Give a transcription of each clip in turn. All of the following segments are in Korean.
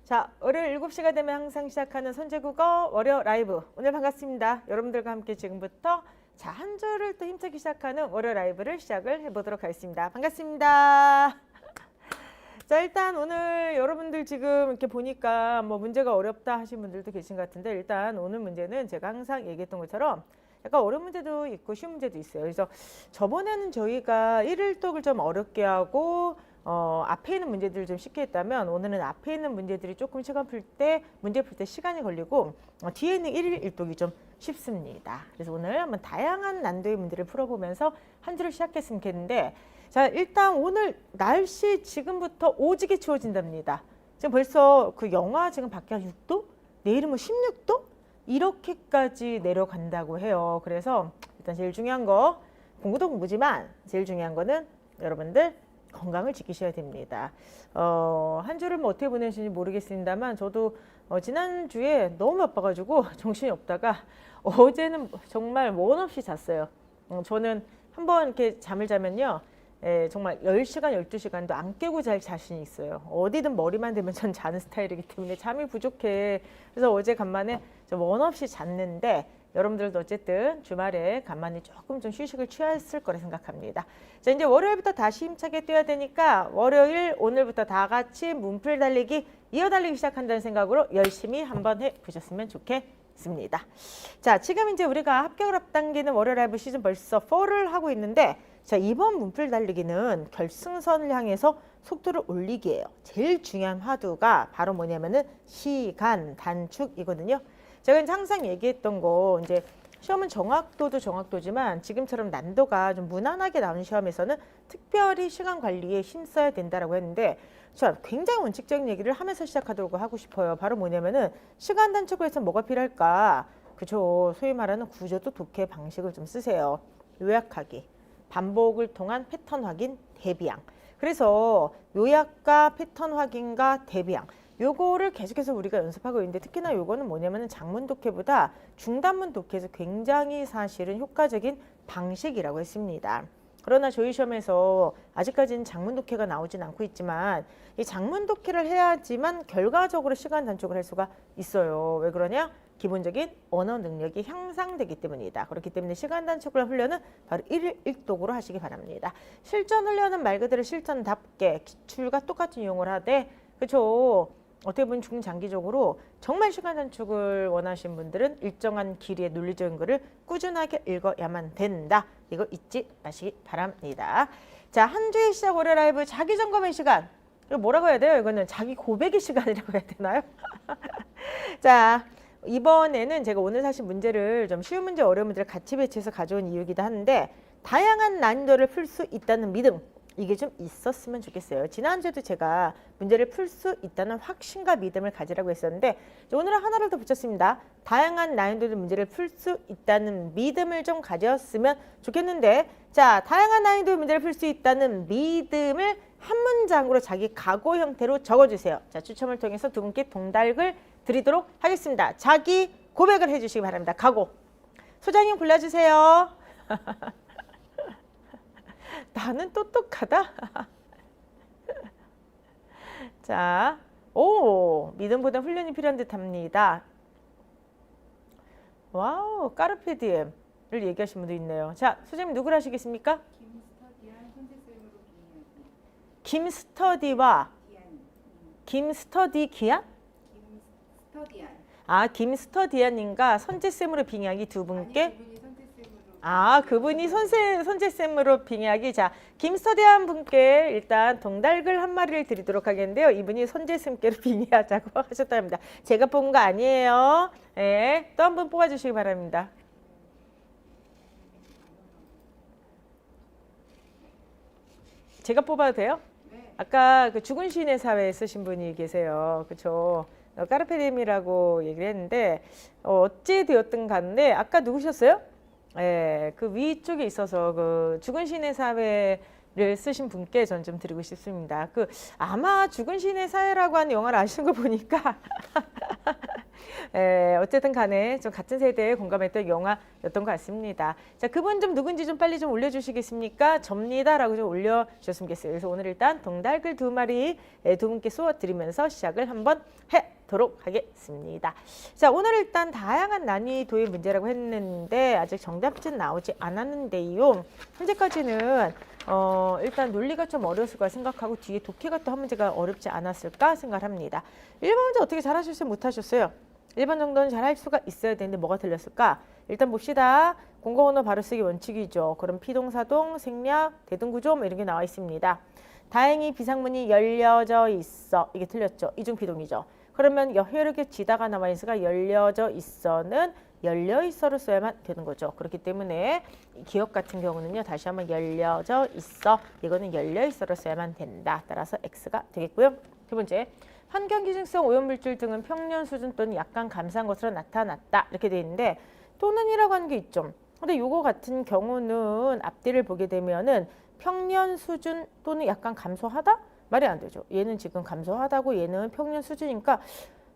자, 월요일 7시가 되면 항상 시작하는 선제국어 월요 라이브. 오늘 반갑습니다. 여러분들과 함께 지금부터 자, 한 주를 또 힘차게 시작하는 월요 라이브를 시작을 해보도록 하겠습니다. 반갑습니다. 자, 일단 오늘 여러분들 지금 이렇게 보니까 뭐 문제가 어렵다 하신 분들도 계신 것 같은데, 일단 오늘 문제는 제가 항상 얘기했던 것처럼 약간 어려운 문제도 있고 쉬운 문제도 있어요. 그래서 저번에는 저희가 1일독을 좀 어렵게 하고 앞에 있는 문제들을 좀 쉽게 했다면, 오늘은 앞에 있는 문제들이 조금 시간 풀 때, 문제 풀 때 시간이 걸리고 뒤에 있는 1일 1독이 좀 쉽습니다. 그래서 오늘 한번 다양한 난도의 문제를 풀어보면서 한 주를 시작했으면 좋겠는데, 자, 일단 오늘 날씨 지금부터 오지게 추워진답니다. 지금 벌써 그 영하 지금 밖에 한 6도? 내일은 뭐 16도? 이렇게까지 내려간다고 해요. 그래서 일단 제일 중요한 거, 공부도 공부지만 제일 중요한 거는 여러분들 건강을 지키셔야 됩니다. 한 주를 뭐 어떻게 보내시는지 모르겠습니다만, 저도 지난주에 너무 바빠가지고 정신이 없다가 어제는 정말 원 없이 잤어요. 저는 한번 이렇게 잠을 자면요, 정말 10시간, 12시간도 안 깨고 잘 자신이 있어요. 어디든 머리만 대면 전 자는 스타일이기 때문에 잠이 부족해. 그래서 어제 간만에 원 없이 잤는데, 여러분들도 어쨌든 주말에 간만에 조금 좀 휴식을 취했을 거라 생각합니다. 자, 이제 월요일부터 다시 힘차게 뛰어야 되니까 월요일 오늘부터 다 같이 문풀 달리기, 이어 달리기 시작한다는 생각으로 열심히 한번 해보셨으면 좋겠습니다. 자, 지금 이제 우리가 합격을 앞당기는 월요 라이브 시즌 벌써 4를 하고 있는데, 자, 이번 문풀 달리기는 결승선을 향해서 속도를 올리기예요. 제일 중요한 화두가 바로 뭐냐면은 시간 단축이거든요. 제가 이제 항상 얘기했던 거, 이제 시험은 정확도도 정확도지만 지금처럼 난도가 좀 무난하게 나오는 시험에서는 특별히 시간 관리에 힘써야 된다라고 했는데, 자, 굉장히 원칙적인 얘기를 하면서 시작하도록 하고 싶어요. 바로 뭐냐면은 시간 단축을 해서 뭐가 필요할까? 그죠. 소위 말하는 구조도 독해 방식을 좀 쓰세요. 요약하기, 반복을 통한 패턴 확인, 대비양. 그래서 요약과 패턴 확인과 대비양, 요거를 계속해서 우리가 연습하고 있는데, 특히나 요거는 뭐냐면은 장문 독해보다 중단문 독해에서 굉장히 사실은 효과적인 방식이라고 했습니다. 그러나 저희 시험에서 아직까지는 장문 독해가 나오진 않고 있지만, 이 장문 독해를 해야지만 결과적으로 시간 단축을 할 수가 있어요. 왜 그러냐? 기본적인 언어 능력이 향상되기 때문이다. 그렇기 때문에 시간 단축을 훈련은 바로 1일 1독으로 하시기 바랍니다. 실전 훈련은 말 그대로 실전답게 기출과 똑같은 이용을 하되, 그렇죠. 어떻게 보면 중장기적으로 정말 시간 단축을 원하시는 분들은 일정한 길이의 논리적인 거를 꾸준하게 읽어야만 된다. 이거 잊지 마시기 바랍니다. 자, 한 주의 시작 월요 라이브 자기 점검의 시간. 이거 뭐라고 해야 돼요? 이거는 자기 고백의 시간이라고 해야 되나요? 자, 이번에는 제가 오늘 사실 문제를 좀 쉬운 문제, 어려운 문제를 같이 배치해서 가져온 이유이기도 한데, 다양한 난이도를 풀 수 있다는 믿음, 이게 좀 있었으면 좋겠어요. 지난주에도 제가 문제를 풀 수 있다는 확신과 믿음을 가지라고 했었는데, 오늘은 하나를 더 붙였습니다. 다양한 난이도의 문제를 풀 수 있다는 믿음을 좀 가졌으면 좋겠는데, 자, 다양한 난이도의 문제를 풀 수 있다는 믿음을 한 문장으로 자기 각오 형태로 적어주세요. 자, 추첨을 통해서 두 분께 동달글 드리도록 하겠습니다. 자기 고백을 해주시기 바랍니다. 각오. 소장님 골라주세요. 나는 똑똑하다. 자, 오, 믿음보다 훈련이 필요한 듯합니다. 와우, 까르페디엠을 얘기하신 분도 있네요. 자, 소장님 누구를 하시겠습니까? 김스터디와 김스터디 기안? 아, 김스터디안님과 선재쌤으로 빙의하기 두 분께. 아, 그분이 선재쌤으로 빙의하기. 자, 김스터디안 분께 일단 동달글 한 마리를 드리도록 하겠는데요. 이분이 선재쌤께로 빙의하자고 하셨다 합니다. 제가 뽑은 거 아니에요. 네, 또 한 분 뽑아주시기 바랍니다. 제가 뽑아도 돼요? 아까 그 죽은 시인의 사회에 쓰신 분이 계세요. 그렇죠? 까르페디엠이라고 얘기를 했는데, 어찌 되었든 간에 아까 누구셨어요? 예, 그 위쪽에 있어서 그 죽은 시인의 사회를 쓰신 분께 전 좀 드리고 싶습니다. 그 아마 죽은 시인의 사회라고 하는 영화를 아시는 거 보니까 어쨌든 간에 좀 같은 세대에 공감했던 영화였던 것 같습니다. 자, 그분 좀 누군지 좀 빨리 좀 올려주시겠습니까? 접니다라고 좀 올려주셨으면 좋겠어요. 그래서 오늘 일단 동달글 2마리 두 분께 쏘아드리면서 시작을 한번 해도록 하겠습니다. 자, 오늘 일단 다양한 난이도의 문제라고 했는데 아직 정답지는 나오지 않았는데요. 현재까지는 일단 논리가 좀 어려웠을 거라 생각하고 뒤에 독해가 또 한 문제가 어렵지 않았을까 생각합니다. 1번 문제 어떻게 잘하셨어요? 못하셨어요? 1번 정도는 잘할 수가 있어야 되는데 뭐가 틀렸을까? 일단 봅시다. 공공 언어 바로 쓰기 원칙이죠. 그럼 피동사동, 생략, 대등구조 뭐 이런 게 나와 있습니다. 다행히 비상문이 열려져 있어. 이게 틀렸죠. 이중피동이죠. 그러면 혈육의 지다가 나와 있으니까 열려져 있어는 열려 있어를 써야만 되는 거죠. 그렇기 때문에 기억 같은 경우는요. 다시 한번 열려져 있어. 이거는 열려 있어를 써야만 된다. 따라서 X가 되겠고요. 두 번째. 환경기증성 오염물질 등은 평년 수준 또는 약간 감소한 것으로 나타났다. 이렇게 돼 있는데 또는이라고 하는 게 있죠. 근데 요거 같은 경우는 앞뒤를 보게 되면은 평년 수준 또는 약간 감소하다? 말이 안 되죠. 얘는 지금 감소하다고 얘는 평년 수준이니까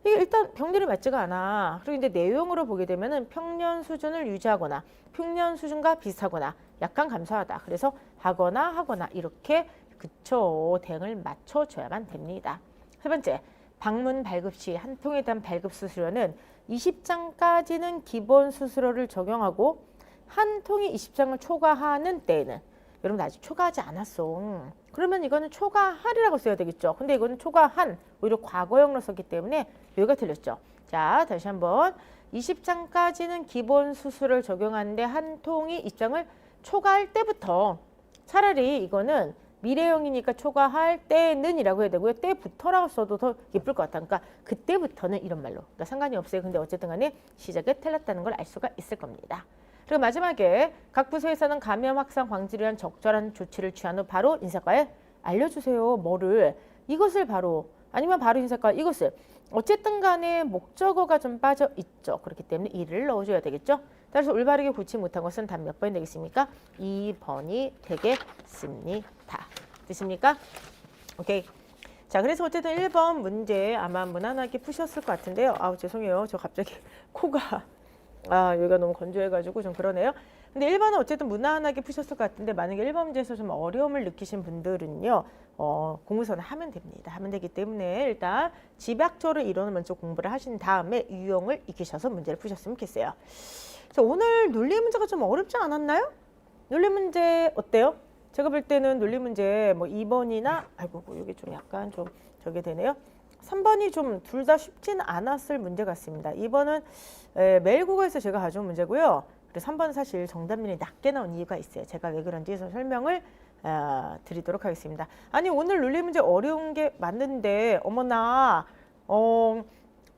이게 일단 병렬이 맞지가 않아. 그리고 이제 내용으로 보게 되면은 평년 수준을 유지하거나 평년 수준과 비슷하거나 약간 감소하다. 그래서 하거나 이렇게 그쵸. 대응을 맞춰줘야만 됩니다. 세 번째, 방문 발급 시 한 통에 대한 발급 수수료는 20장까지는 기본 수수료를 적용하고 한 통이 20장을 초과하는 때에는 여러분 아직 초과하지 않았어. 그러면 이거는 초과할이라고 써야 되겠죠. 근데 이거는 초과한 오히려 과거형으로 썼기 때문에 여기가 틀렸죠. 자, 다시 한번 20장까지는 기본 수수료를 적용하는데 한 통이 20장을 초과할 때부터 차라리 이거는 미래형이니까 초과할 때는 이라고 해야 되고요. 때부터라고 써도 더 예쁠 것 같다. 그러니까 그때부터는 이런 말로. 그러니까 상관이 없어요. 근데 어쨌든 간에 시작에 틀렸다는 걸 알 수가 있을 겁니다. 그리고 마지막에 각 부서에서는 감염 확산 방지를 위한 적절한 조치를 취한 후 바로 인사과에 알려주세요. 뭐를? 이것을 바로 아니면 바로 인사과 이것을. 어쨌든 간에 목적어가 좀 빠져 있죠. 그렇기 때문에 이를 넣어줘야 되겠죠. 따라서 올바르게 고치 못한 것은 답 몇 번이 되겠습니까? 2번이 되겠습니다. 되십니까? 오케이. 자, 그래서 어쨌든 1번 문제 아마 무난하게 푸셨을 것 같은데요. 아우, 죄송해요. 저 갑자기 코가 여기가 너무 건조해가지고 좀 그러네요. 근데 1번은 어쨌든 무난하게 푸셨을 것 같은데 만약에 1번 문제에서 좀 어려움을 느끼신 분들은요. 공부서는 하면 됩니다. 하면 되기 때문에 일단 집약조를 이론을 먼저 공부를 하신 다음에 유형을 익히셔서 문제를 푸셨으면 좋겠어요. 자, 오늘 논리 문제가 좀 어렵지 않았나요? 논리 문제 어때요? 제가 볼 때는 논리 문제 뭐 2번이나 아이고 여기 좀 약간 좀 저게 되네요. 3번이 좀 둘 다 쉽지는 않았을 문제 같습니다. 2번은 매일 국어에서 제가 가져온 문제고요. 그리고 3번은 사실 정답률이 낮게 나온 이유가 있어요. 제가 왜 그런지 설명을 드리도록 하겠습니다. 아니 오늘 논리 문제 어려운 게 맞는데 어머나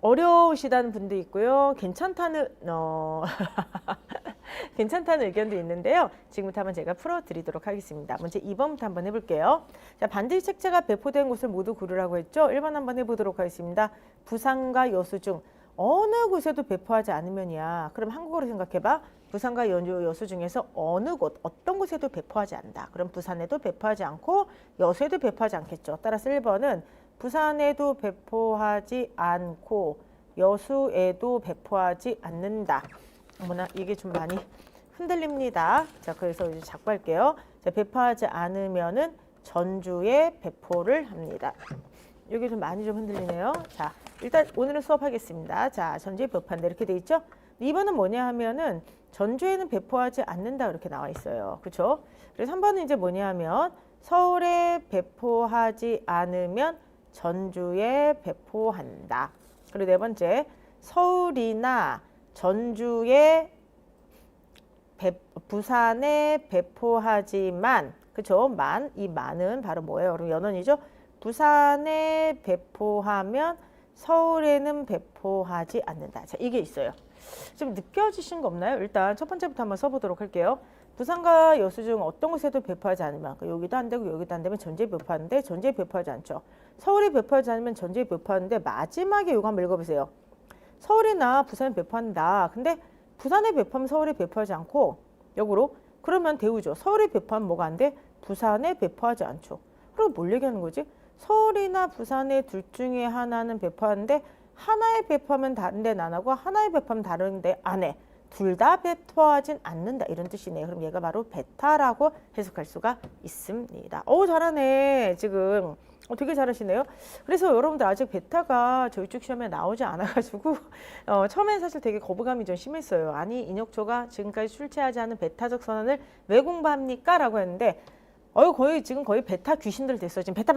어려우시다는 분도 있고요. 괜찮다는 괜찮다는 의견도 있는데요. 지금부터 한번 제가 풀어드리도록 하겠습니다. 먼저 2번부터 한번 해볼게요. 자, 반드시 책자가 배포된 곳을 모두 고르라고 했죠. 1번 한번 해보도록 하겠습니다. 부산과 여수 중 어느 곳에도 배포하지 않으면이야. 그럼 한국어로 생각해봐. 부산과 여수 중에서 어느 곳, 어떤 곳에도 배포하지 않는다. 그럼 부산에도 배포하지 않고 여수에도 배포하지 않겠죠. 따라서 1번은 부산에도 배포하지 않고 여수에도 배포하지 않는다. 어머나 이게 좀 많이 흔들립니다. 자, 그래서 이제 자꾸 할게요. 자, 배포하지 않으면은 전주에 배포를 합니다. 여기 좀 많이 좀 흔들리네요. 자, 일단 오늘은 수업하겠습니다. 자, 전주에 배포한다 이렇게 돼 있죠. 2번은 뭐냐 하면은 전주에는 배포하지 않는다 이렇게 나와 있어요. 그렇죠? 그래서 3번은 이제 뭐냐 하면 서울에 배포하지 않으면 전주에 배포한다. 그리고 네 번째 서울이나 전주에 부산에 배포하지만 그쵸? 이 만은 바로 뭐예요? 그럼 연원이죠? 부산에 배포하면 서울에는 배포하지 않는다. 자, 이게 있어요. 좀 느껴지신 거 없나요? 일단 첫 번째부터 한번 써보도록 할게요. 부산과 여수 중 어떤 곳에도 배포하지 않으면 여기도 안 되고 여기도 안 되면 전주에 배포하는데 전주에 배포하지 않죠. 서울에 배포하지 않으면 전주에 배포하는데 마지막에 이거 한번 읽어보세요. 서울이나 부산에 배포한다. 근데 부산에 배포하면 서울에 배포하지 않고 역으로 그러면 대우죠. 서울에 배포하면 뭐가 안 돼? 부산에 배포하지 않죠. 그럼 뭘 얘기하는 거지? 서울이나 부산의 둘 중에 하나는 배포하는데 하나에 배포하면 다른데 난하고 하나에 배포하면 다른데 안해. 둘 다 배포하진 않는다 이런 뜻이네요. 그럼 얘가 바로 베타라고 해석할 수가 있습니다. 잘하네 지금. 되게 잘하시네요. 그래서 여러분들 아직 베타가 저희 쪽 시험에 나오지 않아가지고 처음엔 사실 되게 거부감이 좀 심했어요. 아니 인혁초가 지금까지 출제하지 않은 베타적 선언을 왜 공부합니까? 라고 했는데 거의 지금 거의 베타 귀신들 됐어요. 지금 베타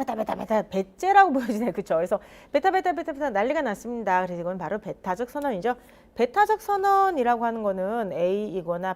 베째라고 보여지네요. 그쵸? 그래서 베타 난리가 났습니다. 그래서 이건 바로 베타적 선언이죠. 베타적 선언이라고 하는 거는 A이거나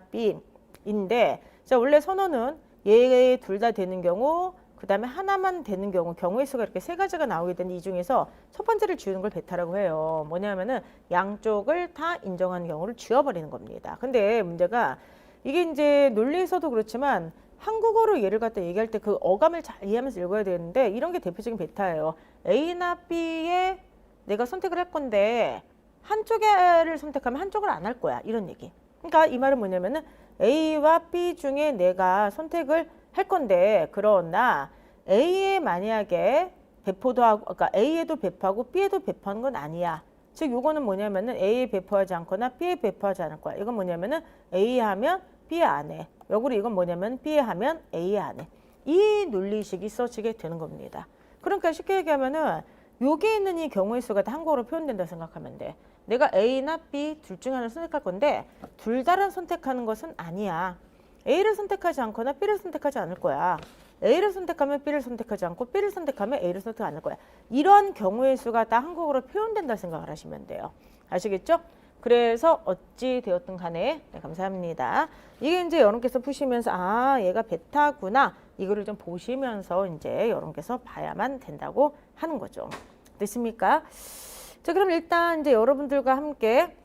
B인데 자 원래 선언은 얘 둘 다 되는 경우 그 다음에 하나만 되는 경우의 수가 이렇게 세 가지가 나오게 되는데 이 중에서 첫 번째를 지우는 걸 베타라고 해요. 뭐냐면은 양쪽을 다 인정하는 경우를 지워버리는 겁니다. 근데 문제가 이게 이제 논리에서도 그렇지만 한국어로 얘를 갖다 얘기할 때 그 어감을 잘 이해하면서 읽어야 되는데 이런 게 대표적인 베타예요. A나 B에 내가 선택을 할 건데 한쪽을 선택하면 한쪽을 안 할 거야. 이런 얘기. 그러니까 이 말은 뭐냐면은 A와 B 중에 내가 선택을 할 건데 그러나 A에 만약에 배포도 하고 그러니까 A에도 배포하고 B에도 배포하는 건 아니야. 즉 요거는 뭐냐면은 A에 배포하지 않거나 B에 배포하지 않을 거야. 이건 뭐냐면은 A 하면 B에 안 해. 역으로 이건 뭐냐면 B에 하면 A에 안 해. 이 논리식이 써지게 되는 겁니다. 그러니까 쉽게 얘기하면은 여기 있는 이 경우의 수가 다 한국어로 표현된다 생각하면 돼. 내가 A나 B 둘 중 하나를 선택할 건데 둘 다를 선택하는 것은 아니야. A를 선택하지 않거나 B를 선택하지 않을 거야. A를 선택하면 B를 선택하지 않고 B를 선택하면 A를 선택 안 할 거야. 이런 경우의 수가 다 한국어로 표현된다 생각을 하시면 돼요. 아시겠죠? 그래서 어찌 되었든 간에 네, 감사합니다. 이게 이제 여러분께서 푸시면서 얘가 베타구나 이거를 좀 보시면서 이제 여러분께서 봐야만 된다고 하는 거죠. 됐습니까? 자 그럼 일단 이제 여러분들과 함께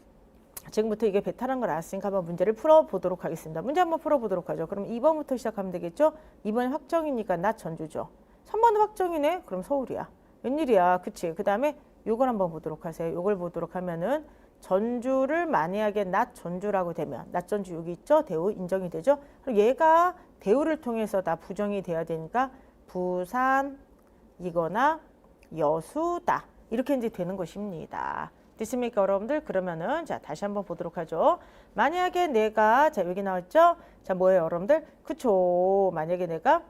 지금부터 이게 베타라는 걸 알았으니까 한번 문제를 풀어보도록 하겠습니다. 문제 한번 풀어보도록 하죠. 그럼 2번부터 시작하면 되겠죠? 2번이 확정이니까 낮 전주죠. 3번은 확정이네? 그럼 서울이야. 웬일이야. 그치? 그 다음에 요걸 한번 보도록 하세요. 요걸 보도록 하면은 전주를 만약에 낮 전주라고 되면 낮 전주 여기 있죠? 대우 인정이 되죠? 그럼 얘가 대우를 통해서 다 부정이 돼야 되니까 부산이거나 여수다. 이렇게 이제 되는 것입니다. 됐습니까 여러분들? 그러면은 자 다시 한번 보도록 하죠. 만약에 내가 자 여기 나왔죠? 자 뭐예요 여러분들? 그쵸. 만약에 내가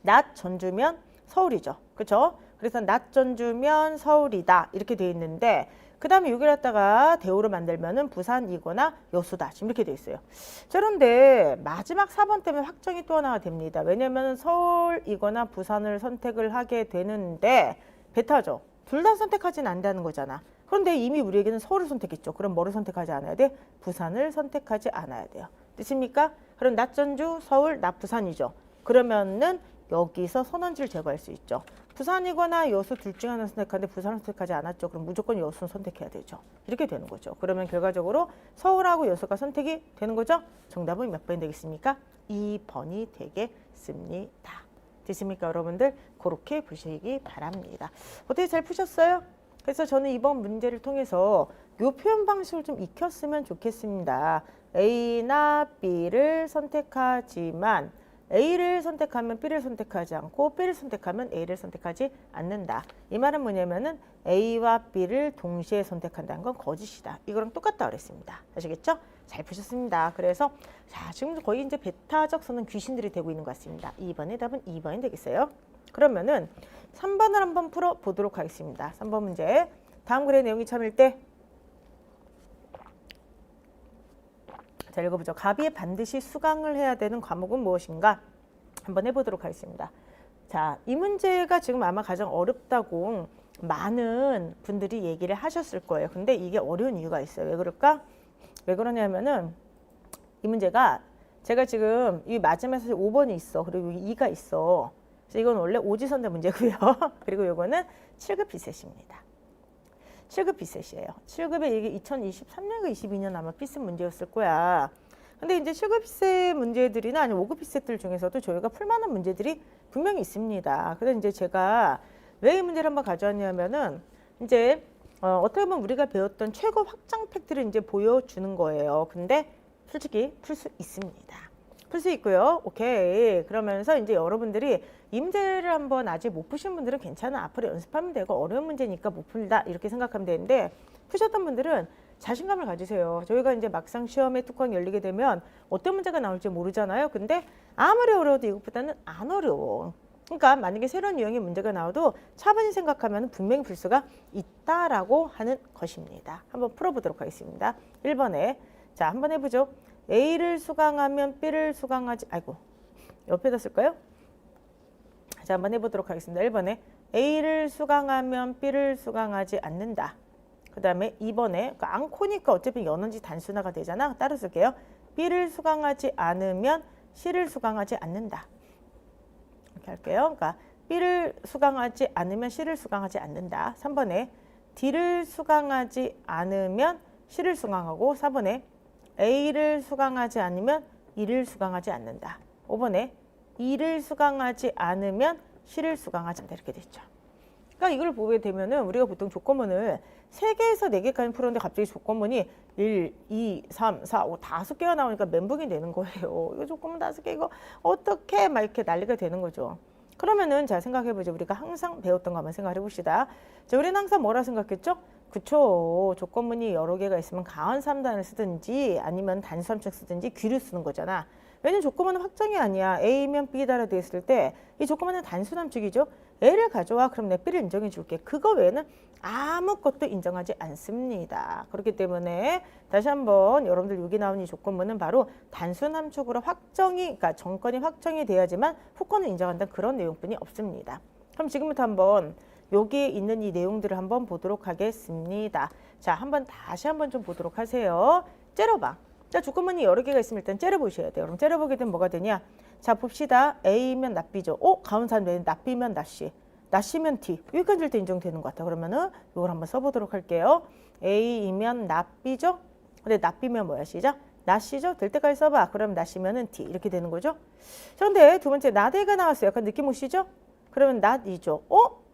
낮 전주면 서울이죠. 그쵸? 그래서 낮 전주면 서울이다. 이렇게 돼 있는데 그 다음에 여기를 갖다가 대우로 만들면은 부산이거나 여수다. 지금 이렇게 돼 있어요. 자, 그런데 마지막 4번 때문에 확정이 또 하나가 됩니다. 왜냐면 서울이거나 부산을 선택을 하게 되는데 베타죠. 둘 다 선택하지는 않는다는 거잖아. 그런데 이미 우리에게는 서울을 선택했죠. 그럼 뭐를 선택하지 않아야 돼? 부산을 선택하지 않아야 돼요. 됐습니까? 그럼 낮 전주, 서울, 낮 부산이죠. 그러면은 여기서 선언지를 제거할 수 있죠. 부산이거나 여수 둘 중 하나 선택하는데 부산을 선택하지 않았죠. 그럼 무조건 여수는 선택해야 되죠. 이렇게 되는 거죠. 그러면 결과적으로 서울하고 여수가 선택이 되는 거죠. 정답은 몇 번이 되겠습니까? 2번이 되겠습니다. 됐습니까 여러분들? 그렇게 보시기 바랍니다. 어떻게 잘 푸셨어요? 그래서 저는 이번 문제를 통해서 이 표현 방식을 좀 익혔으면 좋겠습니다. A나 B를 선택하지만 A를 선택하면 B를 선택하지 않고 B를 선택하면 A를 선택하지 않는다. 이 말은 뭐냐면은 A와 B를 동시에 선택한다는 건 거짓이다. 이거랑 똑같다 그랬습니다. 아시겠죠? 잘 보셨습니다. 그래서 자 지금 거의 이제 베타적 선은 귀신들이 되고 있는 것 같습니다. 2번의 답은 2번이 되겠어요. 그러면은 3번을 한번 풀어보도록 하겠습니다. 3번 문제. 다음 글의 내용이 참일 때 자, 읽어보죠. 가비에 반드시 수강을 해야 되는 과목은 무엇인가? 한번 해보도록 하겠습니다. 자, 이 문제가 지금 아마 가장 어렵다고 많은 분들이 얘기를 하셨을 거예요. 근데 이게 어려운 이유가 있어요. 왜 그럴까? 왜 그러냐면은 이 문제가 제가 지금 이 마지막에 5번이 있어. 그리고 2가 있어. 그래서 이건 원래 오지선다 문제고요. 그리고 이거는 7급 비셋입니다. 7급 비셋이에요. 7급에 이게 2023년과 22년 아마 비셋 문제였을 거야. 근데 이제 7급 비셋 문제들이나 아니면 5급 비셋들 중에서도 저희가 풀만한 문제들이 분명히 있습니다. 그래서 이제 제가 왜 이 문제를 한번 가져왔냐면은 이제 어떻게 보면 우리가 배웠던 최고 확장 팩트를 이제 보여주는 거예요. 근데 솔직히 풀 수 있습니다. 풀 수 있고요. 오케이. 그러면서 이제 여러분들이 이 문제를 한번 아직 못 푸신 분들은 괜찮아. 앞으로 연습하면 되고 어려운 문제니까 못 푼다. 이렇게 생각하면 되는데 푸셨던 분들은 자신감을 가지세요. 저희가 이제 막상 시험에 뚜껑이 열리게 되면 어떤 문제가 나올지 모르잖아요. 근데 아무리 어려워도 이것보다는 안 어려워. 그러니까 만약에 새로운 유형의 문제가 나와도 차분히 생각하면 분명히 풀 수가 있다라고 하는 것입니다. 한번 풀어보도록 하겠습니다. 1번에 자 한번 해보죠. A를 수강하면 B를 수강하지 아이고 옆에다 쓸까요? 자 한번 해보도록 하겠습니다. 1번에 A를 수강하면 B를 수강하지 않는다. 그 다음에 2번에 그 않고니까 어차피 연원지 단순화가 되잖아. 따로 쓸게요. B를 수강하지 않으면 C를 수강하지 않는다. 이렇게 할게요. 그러니까 B를 수강하지 않으면 C를 수강하지 않는다. 3번에 D를 수강하지 않으면 C를 수강하고 4번에 A를 수강하지 않으면 E를 수강하지 않는다. 5번에 E를 수강하지 않으면 C를 수강하지 않는다. 이렇게 됐죠. 그러니까 이걸 보게 되면은 우리가 보통 조건문을 3개에서 4개까지 풀었는데 갑자기 조건문이 1, 2, 3, 4, 5, 5개가 나오니까 멘붕이 되는 거예요. 이거 조건문 5개 이거 어떻게 막 이렇게 난리가 되는 거죠. 그러면은 자 생각해보죠. 우리가 항상 배웠던 거 한번 생각해 봅시다. 자 우리는 항상 뭐라 생각했죠? 그쵸. 조건문이 여러 개가 있으면 가원 3단을 쓰든지 아니면 단수 3척 쓰든지 귀를 쓰는 거잖아. 왜냐면 조건문은 확정이 아니야. A면 B다라 되어 있을 때 이 조건문은 단수 남축이죠. A를 가져와. 그럼 내 B를 인정해 줄게. 그거 외에는 아무것도 인정하지 않습니다. 그렇기 때문에 다시 한번 여러분들 여기 나온 이 조건문은 바로 단수 남축으로 확정이 그러니까 정권이 확정이 돼야지만 후권을 인정한다는 그런 내용뿐이 없습니다. 그럼 지금부터 한번 여기에 있는 이 내용들을 한번 보도록 하겠습니다. 자, 한번 다시 한번 좀 보도록 하세요. 째려봐. 자, 조건문이 여러 개가 있으면 일단 째려보셔야 돼요. 그럼 째려보게 되면 뭐가 되냐? 자, 봅시다. A면 낫 B죠. 가운산 왜 낫 B면 낫 C. 낫 C면 D. 여기까지 일 때 인정되는 것 같아. 그러면은 이걸 한번 써보도록 할게요. A이면 낫 B죠. 근데 낫 B면 뭐야? C죠? 낫 C죠? 될 때까지 써봐. 그럼 낫 C면은 D. 이렇게 되는 거죠. 자, 근데 두 번째 낫 A가 나왔어요. 약간 느낌 오시죠? 그러면 낫 E죠.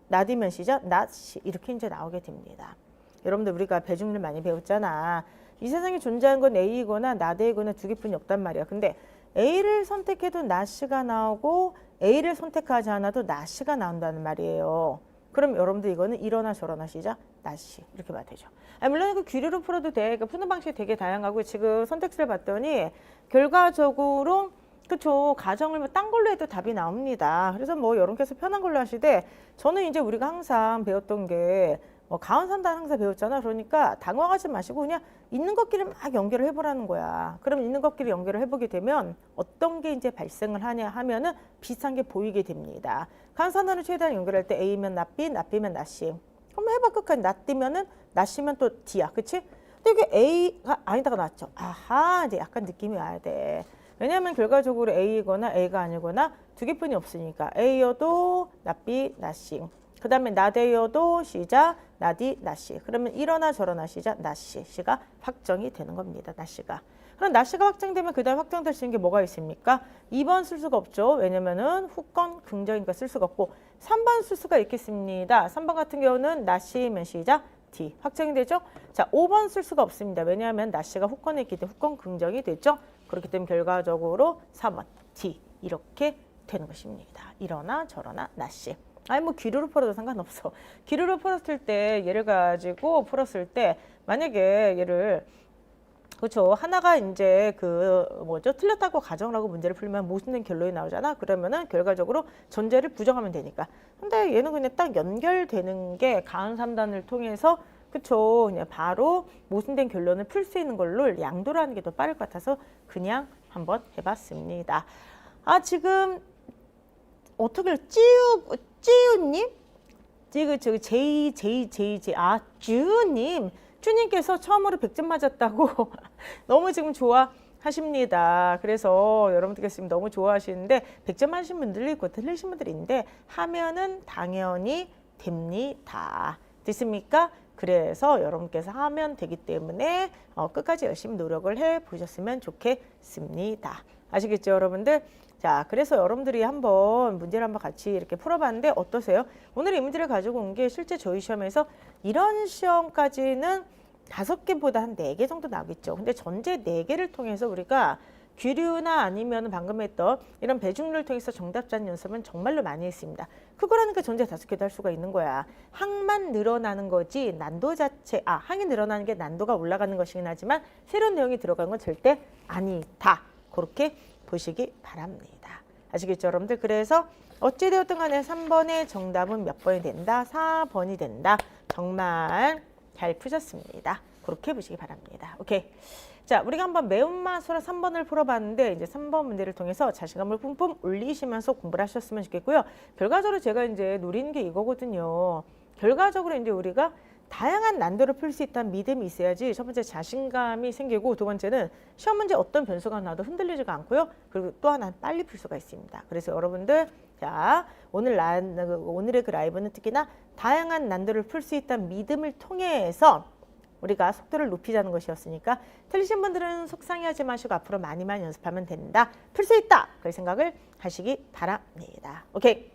낫 E면 C죠? 낫 C. 이렇게 이제 나오게 됩니다. 여러분들 우리가 배중률 많이 배웠잖아. 이 세상에 존재하는 건 A이거나 낫 A거나 두 개뿐이 없단 말이야. 근데 A를 선택해도 낫 C가 나오고 A를 선택하지 않아도 낫 C가 나온다는 말이에요. 그럼 여러분들 이거는 이러나 저러나 시작 낫 C 이렇게 봐야 되죠. 물론 그 귀류로 풀어도 돼. 그러니까 푸는 방식이 되게 다양하고 지금 선택지를 봤더니 결과적으로 그쵸 가정을 뭐 딴 걸로 해도 답이 나옵니다. 그래서 뭐 여러분께서 편한 걸로 하시되 저는 이제 우리가 항상 배웠던 게 가원 3단 항상 배웠잖아. 그러니까 당황하지 마시고 그냥 있는 것끼리 막 연결을 해보라는 거야. 그럼 있는 것끼리 연결을 해보게 되면 어떤 게 이제 발생을 하냐 하면은 비슷한 게 보이게 됩니다. 가원 3단을 최대한 연결할 때 A면 낫 B, 낫 B면 낫 C. 그럼 해봐 끝까지 낫 D면은 낫 C면 또 D야. 그치? 근데 이게 A가 아니다가 나왔죠. 아하 이제 약간 느낌이 와야 돼. 왜냐하면 결과적으로 A이거나 A가 아니거나 두 개뿐이 없으니까 A여도 낫 B, 낫 C. 그 다음에 낫 A여도 C자, 낫 D, 낫 C. 그러면 이러나 저러나 C자, 낫 C. C가 확정이 되는 겁니다. 낫 C가. 그럼 낫 C가 확정되면 그 다음 확정될 수 있는 게 뭐가 있습니까? 2번 쓸 수가 없죠. 왜냐면은 후권 긍정이니까 쓸 수가 없고 3번 쓸 수가 있겠습니다. 3번 같은 경우는 낫 C면 C자, D. 확정이 되죠? 자, 5번 쓸 수가 없습니다. 왜냐하면 낫 C가 후권에 있기 때문에 후권 긍정이 됐죠? 그렇기 때문에 결과적으로 3번 D. 이렇게 되는 것입니다. 이러나 저러나 낫 C. 아니 뭐 귀류로 풀어도 상관없어. 귀류로 풀었을 때 얘를 가지고 풀었을 때 만약에 얘를 그렇죠. 하나가 이제 그 뭐죠? 틀렸다고 가정을 하고 문제를 풀면 모순된 결론이 나오잖아. 그러면은 결과적으로 전제를 부정하면 되니까. 근데 얘는 그냥 딱 연결되는 게 가운 3단을 통해서 그쵸. 그냥 바로 모순된 결론을 풀 수 있는 걸로 양도를 하는 게 더 빠를 것 같아서 그냥 한번 해봤습니다. 아 지금 어떻게 찌우님? 지금 저기 쭈님. 쭈님께서 처음으로 100점 맞았다고 너무 지금 좋아하십니다. 그래서 여러분들께서 지금 너무 좋아하시는데 100점 하신 분들도 있고 틀리신 분들이 있는데 하면은 당연히 됩니다. 됐습니까? 그래서 여러분께서 하면 되기 때문에 끝까지 열심히 노력을 해보셨으면 좋겠습니다. 아시겠죠, 여러분들? 자, 그래서 여러분들이 한번 문제를 한번 같이 이렇게 풀어봤는데 어떠세요? 오늘 이 문제를 가지고 온 게 실제 저희 시험에서 이런 시험까지는 5개보다 한 4개 정도 나오겠죠. 근데 전제 4개를 통해서 우리가 규류나 아니면 방금 했던 이런 배중를 통해서 정답 찾는 연습은 정말로 많이 했습니다. 그거라니까 전제 5개도 할 수가 있는 거야. 항만 늘어나는 거지 난도 자체, 항이 늘어나는 게 난도가 올라가는 것이긴 하지만 새로운 내용이 들어간 건 절대 아니다. 그렇게 보시기 바랍니다. 아시겠죠, 여러분들? 그래서 어찌되었든 간에 3번의 정답은 몇 번이 된다? 4번이 된다. 정말 잘 푸셨습니다. 그렇게 보시기 바랍니다. 오케이. 자, 우리가 한번 매운맛으로 3번을 풀어봤는데 이제 3번 문제를 통해서 자신감을 뿜뿜 올리시면서 공부를 하셨으면 좋겠고요. 결과적으로 제가 이제 노리는 게 이거거든요. 결과적으로 이제 우리가 다양한 난도를 풀 수 있다는 믿음이 있어야지 첫 번째 자신감이 생기고 두 번째는 시험 문제 어떤 변수가 나와도 흔들리지가 않고요. 그리고 또 하나는 빨리 풀 수가 있습니다. 그래서 여러분들 자 오늘의 그 라이브는 특히나 다양한 난도를 풀 수 있다는 믿음을 통해서 우리가 속도를 높이자는 것이었으니까 틀리신 분들은 속상해하지 마시고 앞으로 많이 연습하면 된다. 풀 수 있다. 그 생각을 하시기 바랍니다. 오케이.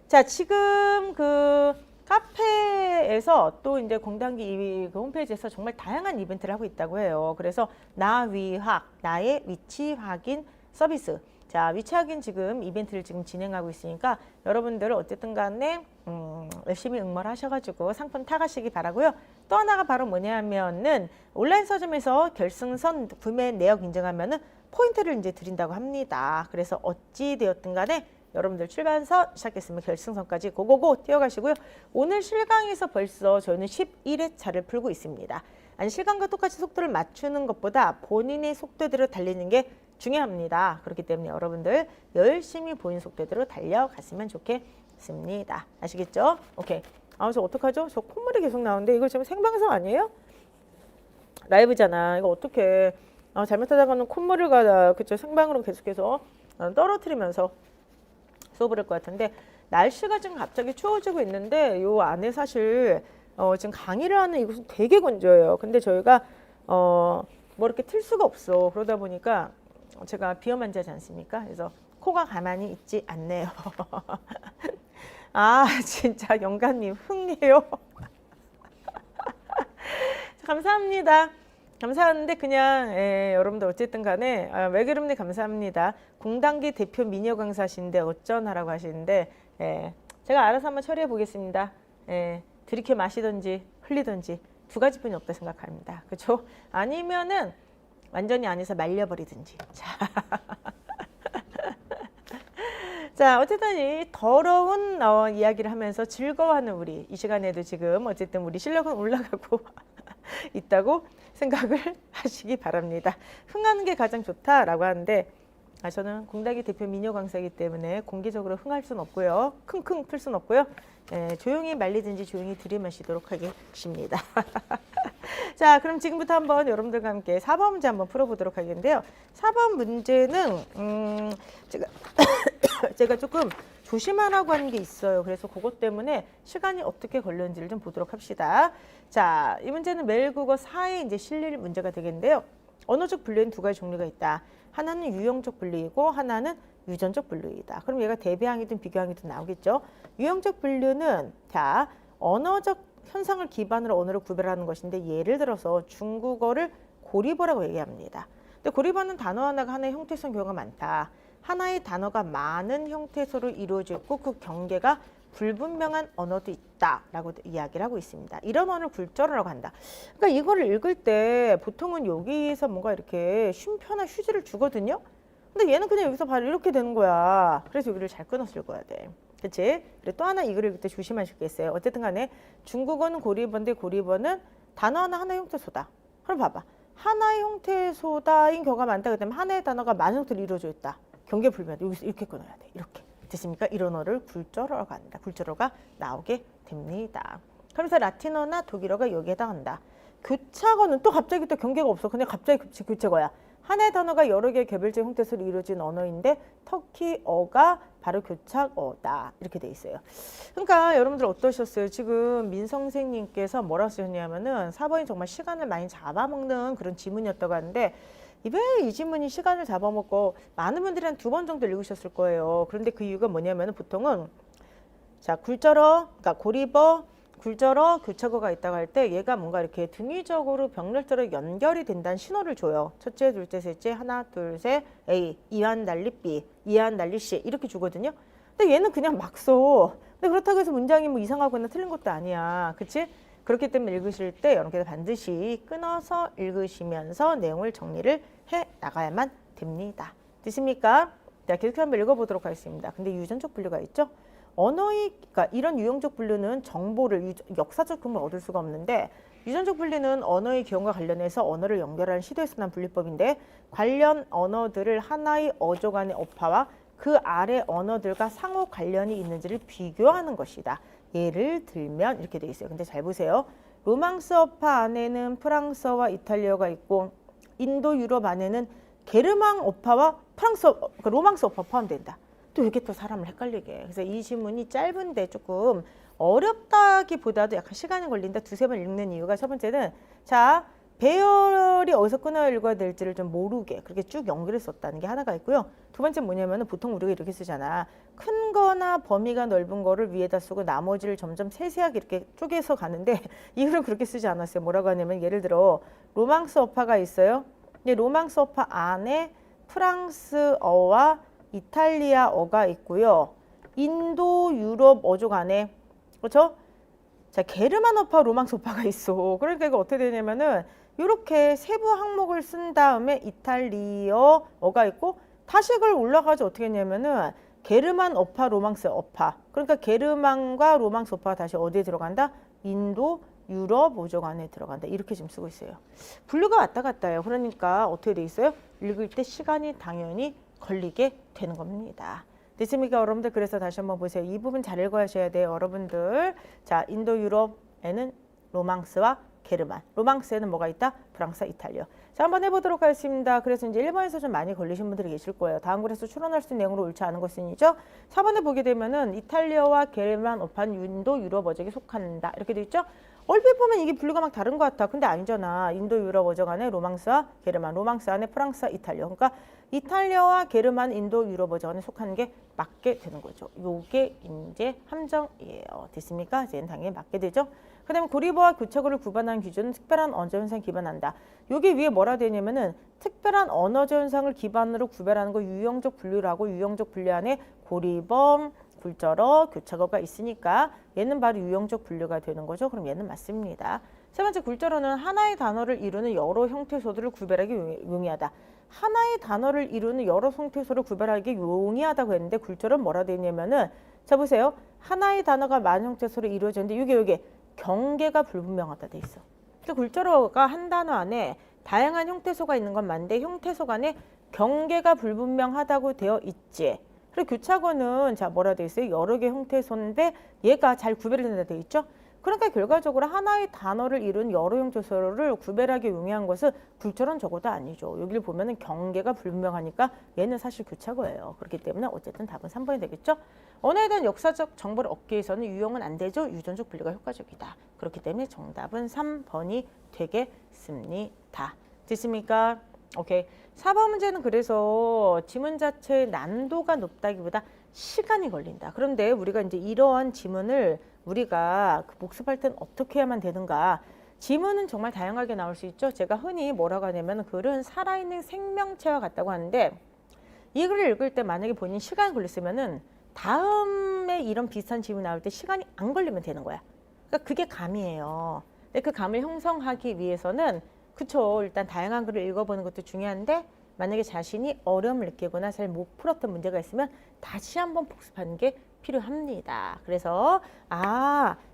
자, 지금 그 카페에서 또 이제 공단기 그 홈페이지에서 정말 다양한 이벤트를 하고 있다고 해요. 그래서 나 위확, 나의 위치 확인 서비스. 자, 위치 확인 지금 이벤트를 지금 진행하고 있으니까 여러분들 어쨌든 간에 열심히 응모하셔가지고 상품 타가시기 바라고요. 또 하나가 바로 뭐냐면은 온라인 서점에서 결승선 구매 내역 인증하면은 포인트를 이제 드린다고 합니다. 그래서 어찌 되었든 간에 여러분들 출발선 시작했으면 결승선까지 고고고 뛰어가시고요. 오늘 실강에서 벌써 저희는 11회차를 풀고 있습니다. 아니 실강과 똑같이 속도를 맞추는 것보다 본인의 속도대로 달리는 게 중요합니다. 그렇기 때문에 여러분들 열심히 본인 속도대로 달려갔으면 좋겠습니다. 아시겠죠? 오케이. 저 어떡하죠? 저 콧물이 계속 나오는데 이거 지금 생방송 아니에요? 라이브잖아. 이거 어떡해. 잘못하다가는 콧물을 그쵸? 생방으로 계속해서 떨어뜨리면서 수업을 할 것 같은데 날씨가 지금 갑자기 추워지고 있는데 요 안에 사실 지금 강의를 하는 이곳은 되게 건조해요. 근데 저희가 뭐 이렇게 틀 수가 없어. 그러다 보니까 제가 비염 환자지 않습니까? 그래서 코가 가만히 있지 않네요. 진짜 영감님 흥해요. 감사합니다. 감사한데 그냥 여러분들 어쨌든 간에 왜 그럽니 감사합니다. 공단기 대표 미녀 강사신데 어쩌나라고 하시는데 제가 알아서 한번 처리해 보겠습니다. 들이켜 마시든지 흘리든지 두 가지뿐이 없다 생각합니다. 그렇죠? 아니면은 완전히 안에서 말려버리든지. 자, 어쨌든 이 더러운 이야기를 하면서 즐거워하는 우리 이 시간에도 지금 어쨌든 우리 실력은 올라가고 있다고 생각을 하시기 바랍니다. 흥하는 게 가장 좋다라고 하는데 저는 공단기 대표 미녀 강사이기 때문에 공개적으로 흥할 수는 없고요. 킁킁 풀 수는 없고요. 조용히 말리든지 조용히 들이마시도록 하겠습니다. 자, 그럼 지금부터 한번 여러분들과 함께 4번 문제 한번 풀어보도록 하겠는데요. 4번 문제는 제가 조금 조심하라고 하는 게 있어요. 그래서 그것 때문에 시간이 어떻게 걸렸는지를 좀 보도록 합시다. 자, 이 문제는 매일국어 4에 이제 실릴 문제가 되겠는데요. 언어적 분류에는 두 가지 종류가 있다. 하나는 유형적 분류이고 하나는 유전적 분류이다. 그럼 얘가 대비항이든 비교항이든 나오겠죠. 유형적 분류는 자, 언어적 현상을 기반으로 언어를 구별하는 것인데 예를 들어서 중국어를 고리버라고 얘기합니다. 근데 고리버는 단어 하나가 하나의 형태성 경우가 많다. 하나의 단어가 많은 형태소로 이루어져 있고 그 경계가 불분명한 언어도 있다라고 이야기를 하고 있습니다. 이런 언어를 굴절어라고 한다. 그러니까 이거를 읽을 때 보통은 여기서 뭔가 이렇게 쉼표나 휴지를 주거든요. 근데 얘는 그냥 여기서 바로 이렇게 되는 거야. 그래서 여기를 잘 끊어서 읽어야 돼. 그치? 그리고 또 하나 이거를 읽을 때 조심하실 게 있어요. 어쨌든 간에 중국어는 고리버인데 고리버는 단어 하나의 형태소다. 그럼 봐봐. 하나의 형태소다인 경우가 많다. 그다음에 하나의 단어가 많은 형태로 이루어져 있다. 경계 불면 여기서 이렇게 끊어야 돼. 이렇게. 됐습니까? 이런 어를 굴절어가 한다. 굴절어가 나오게 됩니다. 그러면서 라틴어나 독일어가 여기에 해당한다. 교착어는 또 갑자기 또 경계가 없어. 그냥 갑자기 교착어야. 하나의 단어가 여러 개의 개별적 형태소로 이루어진 언어인데 터키어가 바로 교착어다. 이렇게 돼 있어요. 그러니까 여러분들 어떠셨어요? 지금 민 선생님께서 뭐라 쓰셨냐면은 4번이 정말 시간을 많이 잡아먹는 그런 지문이었다고 하는데 왜 이 지문이 시간을 잡아먹고 많은 분들이 한 2번 정도 읽으셨을 거예요. 그런데 그 이유가 뭐냐면 보통은 자 굴절어, 그러니까 고리버, 굴절어 교차구가 있다고 할 때 얘가 뭔가 이렇게 등위적으로 병렬적으로 연결이 된다는 신호를 줘요. 첫째, 둘째, 셋째, 하나, 둘, 셋, A, 이한 달리 B, 이한 달리 C 이렇게 주거든요. 근데 얘는 그냥 막 써. 근데 그렇다고 해서 문장이 뭐 이상하거나 틀린 것도 아니야. 그치? 그렇기 때문에 읽으실 때 여러분께서 반드시 끊어서 읽으시면서 내용을 정리를 해 나가야만 됩니다. 됐습니까? 자, 계속 한번 읽어보도록 하겠습니다. 근데 유전적 분류가 있죠? 언어의, 그러니까 이런 유형적 분류는 정보를, 역사적 근거를 얻을 수가 없는데 유전적 분류는 언어의 기원과 관련해서 언어를 연결하는 시도에서 난 분류법인데 관련 언어들을 하나의 어조 간의 어파와 그 아래 언어들과 상호 관련이 있는지를 비교하는 것이다. 예를 들면 이렇게 돼 있어요. 근데 잘 보세요. 로망스어파 안에는 프랑스어와 이탈리아가 있고 인도 유럽 안에는 게르망 어파와 그러니까 로망스 어파 포함된다. 또 이게 또 사람을 헷갈리게 해. 그래서 이 지문이 짧은데 조금 어렵다기보다도 약간 시간이 걸린다. 두세 번 읽는 이유가 첫 번째는 자 배열이 어디서 끊어 읽어야 될지를 좀 모르게 그렇게 쭉 연결해서 썼다는 게 하나가 있고요. 두 번째 뭐냐면은 보통 우리가 이렇게 쓰잖아. 큰 거나 범위가 넓은 거를 위에다 쓰고 나머지를 점점 세세하게 이렇게 쪼개서 가는데 이거를 그렇게 쓰지 않았어요. 뭐라고 하냐면 예를 들어 로망스 어파가 있어요. 근데 로망스 어파 안에 프랑스어와 이탈리아어가 있고요. 인도, 유럽 어족 안에 그렇죠? 자, 게르만어파, 로망스어파가 있어. 그러니까 이거 어떻게 되냐면은 이렇게 세부 항목을 쓴 다음에 이탈리아어가 있고 다시 그걸 올라가서 어떻게 했냐면은 게르만어파, 로망스어파. 그러니까 게르만과 로망스어파가 다시 어디에 들어간다? 인도, 유럽 어족 안에 들어간다. 이렇게 지금 쓰고 있어요. 분류가 왔다 갔다 해요. 그러니까 어떻게 돼 있어요? 읽을 때 시간이 당연히 걸리게 되는 겁니다. 됐습니까 여러분들? 그래서 다시 한번 보세요. 이 부분 잘 읽어야셔야 돼요 여러분들. 자, 인도 유럽에는 로망스와 게르만. 로망스에는 뭐가 있다? 프랑스, 이탈리아. 자, 한번 해보도록 하겠습니다. 그래서 이제 1번에서 좀 많이 걸리신 분들이 계실 거예요. 다음 글에서 추론할 수 있는 내용으로 옳지 않은 것은이죠. 4번에 보게 되면은 이탈리아와 게르만 어판 인도 유럽 어족에 속한다. 이렇게 돼 있죠. 얼핏 보면 이게 분류가 막 다른 것 같아. 근데 아니잖아. 인도 유럽 어족 안에 로망스와 게르만, 로망스 안에 프랑스와 이탈리아. 그러니까 이탈리아와 게르만, 인도 유럽 어족 안에 속하는 게 맞게 되는 거죠. 요게 이제 함정이에요. 됐습니까? 이제는 당연히 맞게 되죠. 그 다음에 고리버와 교차구를 구분하는 기준은 특별한 언어 현상에 기반한다. 여기 위에 뭐라 되냐면은 특별한 언어적 현상을 기반으로 구별하는 거 유형적 분류라고 유형적 분류 안에 고리범, 굴절어, 교차구가 있으니까 얘는 바로 유형적 분류가 되는 거죠. 그럼 얘는 맞습니다. 세 번째 굴절어는 하나의 단어를 이루는 여러 형태소들을 구별하기 용이하다. 하나의 단어를 이루는 여러 형태소를 구별하기 용이하다고 했는데 굴절은 뭐라 되어 있냐면은 자 보세요. 하나의 단어가 많은 형태소로 이루어졌는데 이게 경계가 불분명하다 돼 있어. 그러니까 굴절어가 한 단어 안에 다양한 형태소가 있는 건 맞는데 형태소 간에 경계가 불분명하다고 되어 있지. 그리고 교차구는 자 뭐라 되어 있어요? 여러 개 형태소인데 얘가 잘 구별이 된다 되어 있죠. 그러니까 결과적으로 하나의 단어를 이룬 여러 형태소를 구별하기 용이한 것은 굴절은 적어도 아니죠. 여기를 보면은 경계가 불분명하니까 얘는 사실 교차구예요. 그렇기 때문에 어쨌든 답은 3번이 되겠죠. 언어에 대한 역사적 정보를 얻기 위해서는 유형은 안 되죠. 유전적 분류가 효과적이다. 그렇기 때문에 정답은 3번이 되겠습니다. 됐습니까? 오케이. 4번 문제는 그래서 지문 자체의 난도가 높다기보다 시간이 걸린다. 그런데 우리가 이제 이러한 지문을 우리가 복습할 땐 어떻게 해야만 되는가? 지문은 정말 다양하게 나올 수 있죠. 제가 흔히 뭐라고 하냐면 글은 살아있는 생명체와 같다고 하는데 이 글을 읽을 때 만약에 본인 시간이 걸렸으면은 다음에 이런 비슷한 지문이 나올 때 시간이 안 걸리면 되는 거야. 그러니까 그게 감이에요. 근데 그 감을 형성하기 위해서는 그쵸. 일단 다양한 글을 읽어보는 것도 중요한데 만약에 자신이 어려움을 느끼거나 잘 못 풀었던 문제가 있으면 다시 한번 복습하는 게 필요합니다. 그래서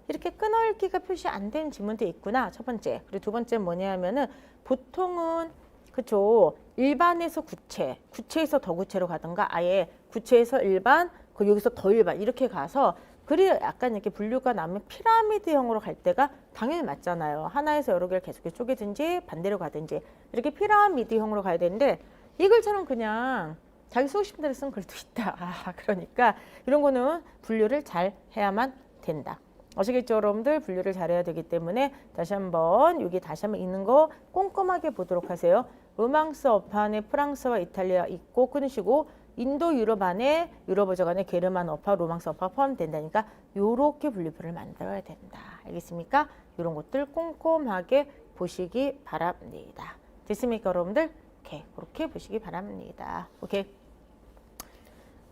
이렇게 끊어읽기가 표시 안 된 지문도 있구나. 첫 번째. 그리고 두 번째는 뭐냐 하면은 보통은 그쵸. 일반에서 구체, 구체에서 더 구체로 가든가 아예 구체에서 일반, 여기서 더 일반 이렇게 가서 글이 약간 이렇게 분류가 나면 피라미드형으로 갈 때가 당연히 맞잖아요. 하나에서 여러 개를 계속 쪼개든지 반대로 가든지 이렇게 피라미드형으로 가야 되는데 이 글처럼 그냥 자기 쓰고 싶은 대로 쓴 글도 있다. 그러니까 이런 거는 분류를 잘 해야만 된다. 아시겠죠 여러분들? 분류를 잘해야 되기 때문에 다시 한번 여기 다시 한번 읽는 거 꼼꼼하게 보도록 하세요. 로망스 어판에 프랑스와 이탈리아 있고 끊으시고 인도 유럽 안에 유럽 어적 안에 게르만 어파, 로망스 어파 포함된다니까 요렇게 분류표를 만들어야 된다. 알겠습니까? 이런 것들 꼼꼼하게 보시기 바랍니다. 됐습니까, 여러분들? 오케이, 그렇게 보시기 바랍니다. 오케이.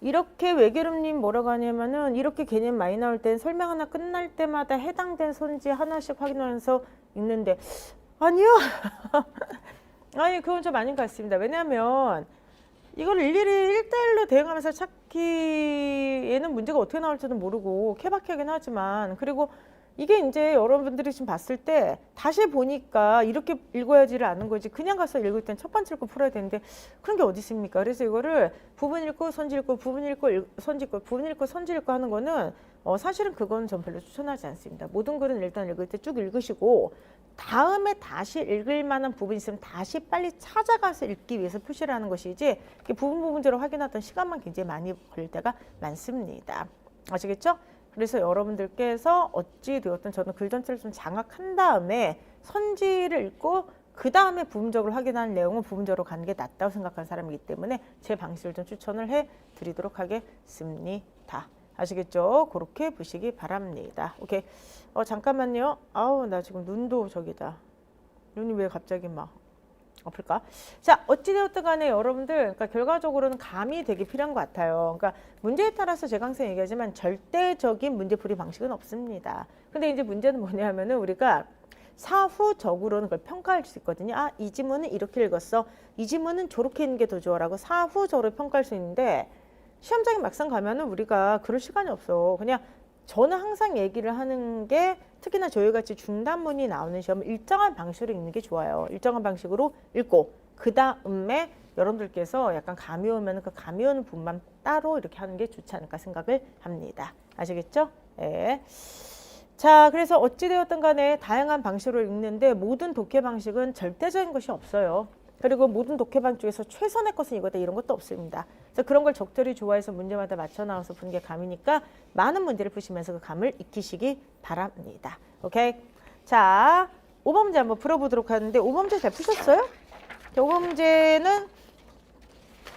이렇게 외계름님 뭐라고 하냐면은 이렇게 개념 많이 나올 땐 설명 하나 끝날 때마다 해당된 선지 하나씩 확인하면서 읽는데 아니요. 아니 그건 좀 아닌 것 같습니다. 왜냐하면 이걸 일일이 1대1로 대응하면서 찾기에는 문제가 어떻게 나올지도 모르고 케바케하긴 하지만 그리고 이게 이제 여러분들이 지금 봤을 때 다시 보니까 이렇게 읽어야지를 않은 거지 그냥 가서 읽을 땐 첫 번째 읽고 풀어야 되는데 그런 게 어디 있습니까? 그래서 이거를 부분 읽고 선지 읽고 부분 읽고 선지 읽고 부분 읽고 선지 읽고 하는 거는 사실은 그건 전 별로 추천하지 않습니다. 모든 글은 일단 읽을 때 쭉 읽으시고 다음에 다시 읽을 만한 부분이 있으면 다시 빨리 찾아가서 읽기 위해서 표시를 하는 것이지 부분적으로 확인하던 시간만 굉장히 많이 걸릴 때가 많습니다. 아시겠죠? 그래서 여러분들께서 어찌 되었든 저는 글 전체를 좀 장악한 다음에 선지를 읽고 그 다음에 부분적으로 확인하는 내용은 부분적으로 가는 게 낫다고 생각하는 사람이기 때문에 제 방식을 좀 추천을 해드리도록 하겠습니다. 아시겠죠? 그렇게 보시기 바랍니다. 오케이. 잠깐만요. 아우 나 지금 눈도 저기다. 눈이 왜 갑자기 막 아플까? 자, 어찌되었든 간에 여러분들, 그러니까 결과적으로는 감이 되게 필요한 것 같아요. 그러니까 문제에 따라서 제가 항상 얘기하지만 절대적인 문제풀이 방식은 없습니다. 근데 이제 문제는 뭐냐면은 우리가 사후적으로는 그걸 평가할 수 있거든요. 아, 이 지문은 이렇게 읽었어. 이 지문은 저렇게 읽는 게 더 좋아라고 사후적으로 평가할 수 있는데 시험장에 막상 가면은 우리가 그럴 시간이 없어. 그냥 저는 항상 얘기를 하는 게 특히나 저희같이 중단문이 나오는 시험은 일정한 방식으로 읽는 게 좋아요. 일정한 방식으로 읽고 그 다음에 여러분들께서 약간 감이 오면 그 감이 오는 부분만 따로 이렇게 하는 게 좋지 않을까 생각을 합니다. 아시겠죠? 네. 자, 그래서 어찌되었든 간에 다양한 방식으로 읽는데 모든 독해 방식은 절대적인 것이 없어요. 그리고 모든 독해방 중에서 최선의 것은 이거다 이런 것도 없습니다. 그래서 그런 걸 적절히 좋아해서 문제마다 맞춰 나와서 푸는 게 감이니까 많은 문제를 푸시면서 그 감을 익히시기 바랍니다. 오케이? 자, 5번 문제 한번 풀어보도록 하는데 5번 문제 잘 푸셨어요? 5번 문제는